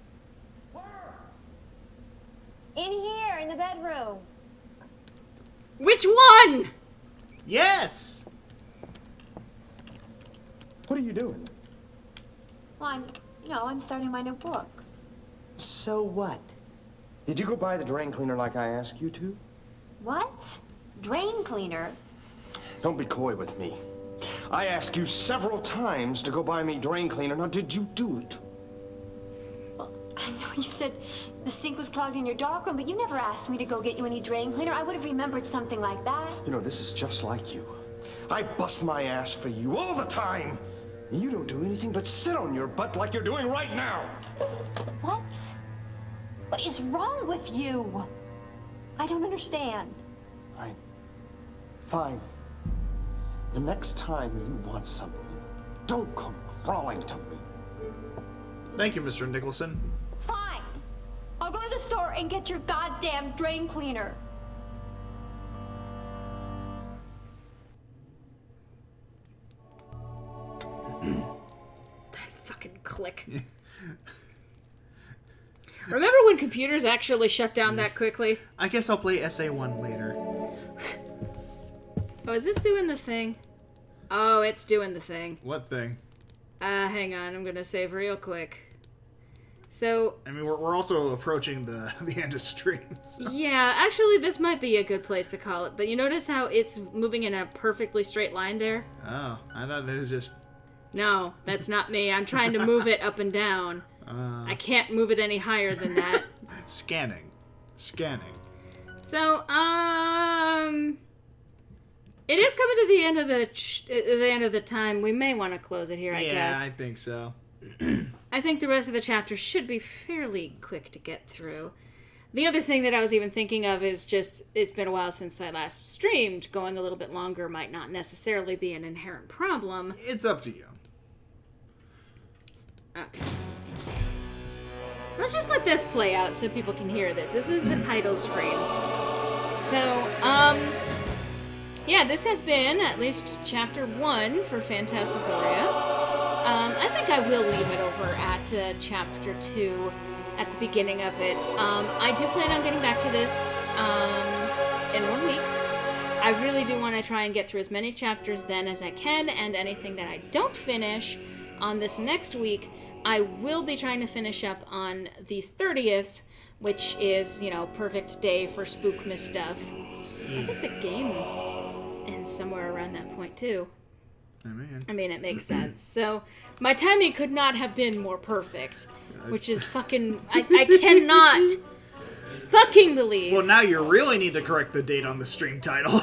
In here, in the bedroom. Which one? Yes. What are you doing? Well, I'm starting my new book. So what? Did you go buy the drain cleaner like I asked you to? What? Drain cleaner? Don't be coy with me. I asked you several times to go buy me drain cleaner. Now, did you do it? Well, I know you said the sink was clogged in your darkroom, but you never asked me to go get you any drain cleaner. I would have remembered something like that. You know, this is just like you. I bust my ass for you all the time. You don't do anything but sit on your butt like you're doing right now. What? What is wrong with you? I don't understand. Fine. The next time you want something, don't come crawling to me. Thank you, Mr. Nicholson. Fine. I'll go to the store and get your goddamn drain cleaner. That fucking click. Remember when computers actually shut down that quickly? I guess I'll play SA1 later. Oh, is this doing the thing? Oh, it's doing the thing. What thing? Hang on. I'm gonna save real quick. So... I mean, we're also approaching the end of stream. So. Yeah, actually, this might be a good place to call it. But you notice how it's moving in a perfectly straight line there? Oh, I thought that was just... No, that's not me. I'm trying to move it up and down. I can't move it any higher than that. Scanning. So, it is coming to the end of the time. We may want to close it here, I guess. Yeah, I think so. I think the rest of the chapters should be fairly quick to get through. The other thing that I was even thinking of is just, it's been a while since I last streamed. Going a little bit longer might not necessarily be an inherent problem. It's up to you. Okay. Let's just let this play out so people can hear this. This is the title screen. So, yeah, this has been at least chapter 1 for Phantasma-Goria. I think I will leave it over at chapter 2 at the beginning of it. I do plan on getting back to this in 1 week. I really do want to try and get through as many chapters then as I can, and anything that I don't finish on this next week, I will be trying to finish up on the 30th, which is, perfect day for Spookmas stuff. I think the game ends somewhere around that point, too. I mean, it makes sense. So, my timing could not have been more perfect, which is fucking... I cannot fucking believe... Well, now you really need to correct the date on the stream title.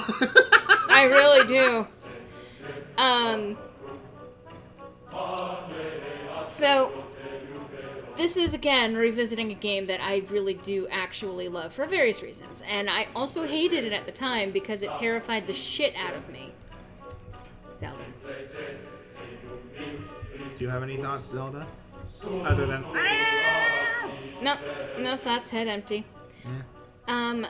I really do. So, this is, again, revisiting a game that I really do actually love for various reasons. And I also hated it at the time because it terrified the shit out of me. Zelda. Do you have any thoughts, Zelda? Other than... No thoughts, head empty. Yeah.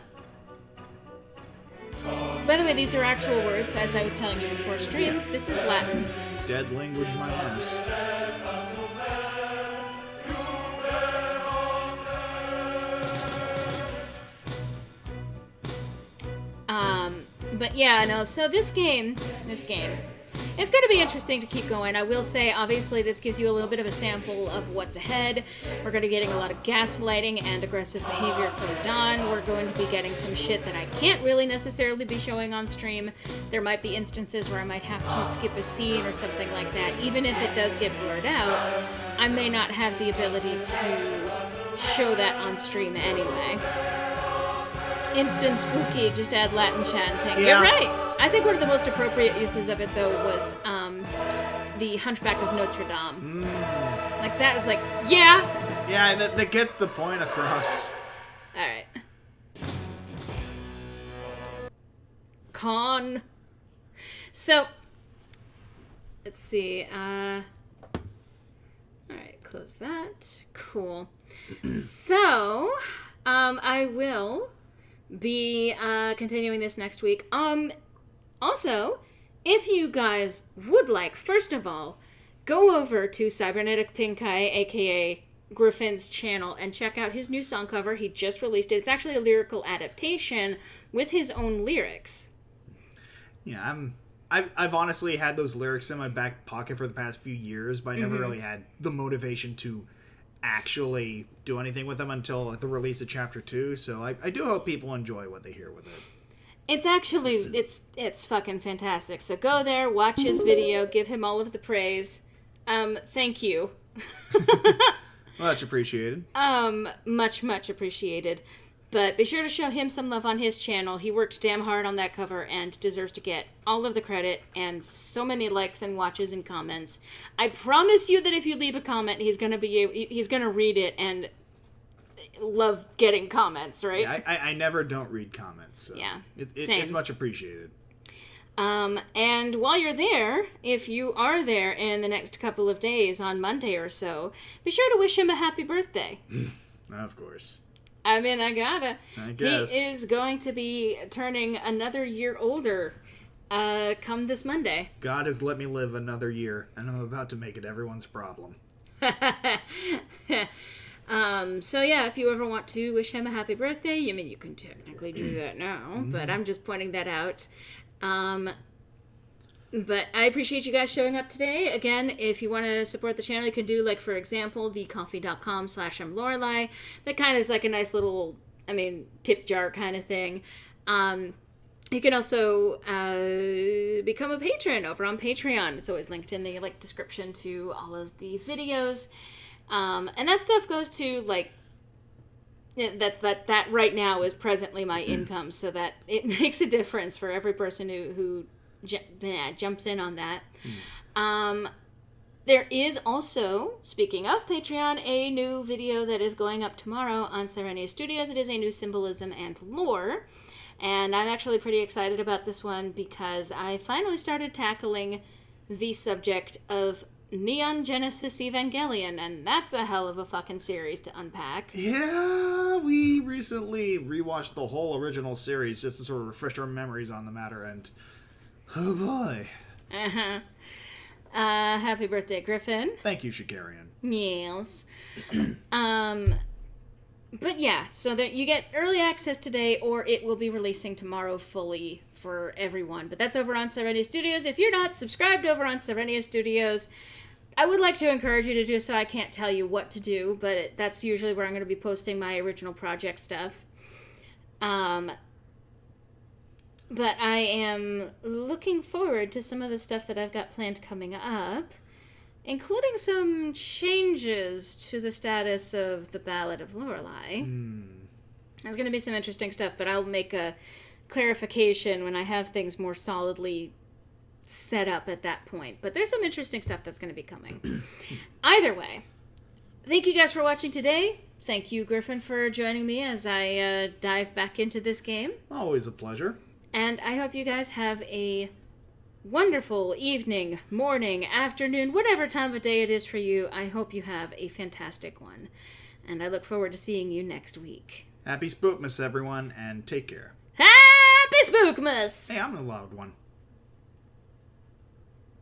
By the way, these are actual words, as I was telling you before stream. This is Latin. Dead language, my ass. But yeah, no, so this game, it's going to be interesting to keep going. I will say, obviously, this gives you a little bit of a sample of what's ahead. We're going to be getting a lot of gaslighting and aggressive behavior from Don. We're going to be getting some shit that I can't really necessarily be showing on stream. There might be instances where I might have to skip a scene or something like that, even if it does get blurred out. I may not have the ability to show that on stream anyway. Instant spooky, just add Latin chanting. Yeah. You're right. I think one of the most appropriate uses of it, though, was the Hunchback of Notre Dame. Like, that is like, yeah. Yeah, that gets the point across. All right. Con. So, let's see. All right, close that. Cool. So, I will be continuing this next week. Also, if you guys would like, first of all, go over to Cybernetic Pink Eye, aka Griffin's channel, and check out his new song cover. He just released it. It's actually a lyrical adaptation with his own lyrics. Yeah, I've honestly had those lyrics in my back pocket for the past few years, but I never really had the motivation to actually do anything with them until the release of Chapter 2, so I do hope people enjoy what they hear with it. It's actually, it's fucking fantastic. So go there, watch his video, give him all of the praise. Thank you. Much appreciated. Much appreciated. But be sure to show him some love on his channel. He worked damn hard on that cover and deserves to get all of the credit and so many likes and watches and comments. I promise you that if you leave a comment, he's gonna read it and love getting comments, right? Yeah, I never don't read comments. So yeah, it's much appreciated. And while you're there, if you are there in the next couple of days on Monday or so, be sure to wish him a happy birthday. Of course. I mean, I gotta. I guess. He is going to be turning another year older come this Monday. God has let me live another year, and I'm about to make it everyone's problem. So yeah, if you ever want to wish him a happy birthday, I mean, you can technically do that now, but I'm just pointing that out. But I appreciate you guys showing up today. Again, if you want to support the channel, you can do, like, for example, the coffee.com/I'mLorelei. That kind of is like a nice little, tip jar kind of thing. You can also become a patron over on Patreon. It's always linked in the description to all of the videos. And that stuff goes to, that right now is presently my income, so that it makes a difference for every person who jumps in on that. There is also, speaking of Patreon, a new video that is going up tomorrow on Serenia Studios. It is a new symbolism and lore, and I'm actually pretty excited about this one because I finally started tackling the subject of Neon Genesis Evangelion, and that's a hell of a fucking series to unpack. Yeah, we recently rewatched the whole original series just to sort of refresh our memories on the matter, and oh boy. Happy birthday, Griffin. Thank you, Shikarian. Yes. But yeah, so that you get early access today, or it will be releasing tomorrow fully for everyone. But that's over on Serenia Studios. If you're not subscribed over on Serenia Studios, I would like to encourage you to do so. I can't tell you what to do, but that's usually where I'm going to be posting my original project stuff. But I am looking forward to some of the stuff that I've got planned coming up, including some changes to the status of the Ballad of Lorelei. There's going to be some interesting stuff, but I'll make a clarification when I have things more solidly set up at that point. But there's some interesting stuff that's going to be coming. Either way, thank you guys for watching today. Thank you, Griffin, for joining me as I dive back into this game. Always a pleasure. And I hope you guys have a wonderful evening, morning, afternoon, whatever time of day it is for you. I hope you have a fantastic one. And I look forward to seeing you next week. Happy Spookmas, everyone, and take care. Happy Spookmas! Hey, I'm the loud one.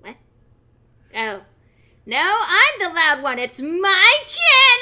What? Oh. No, I'm the loud one. It's my channel!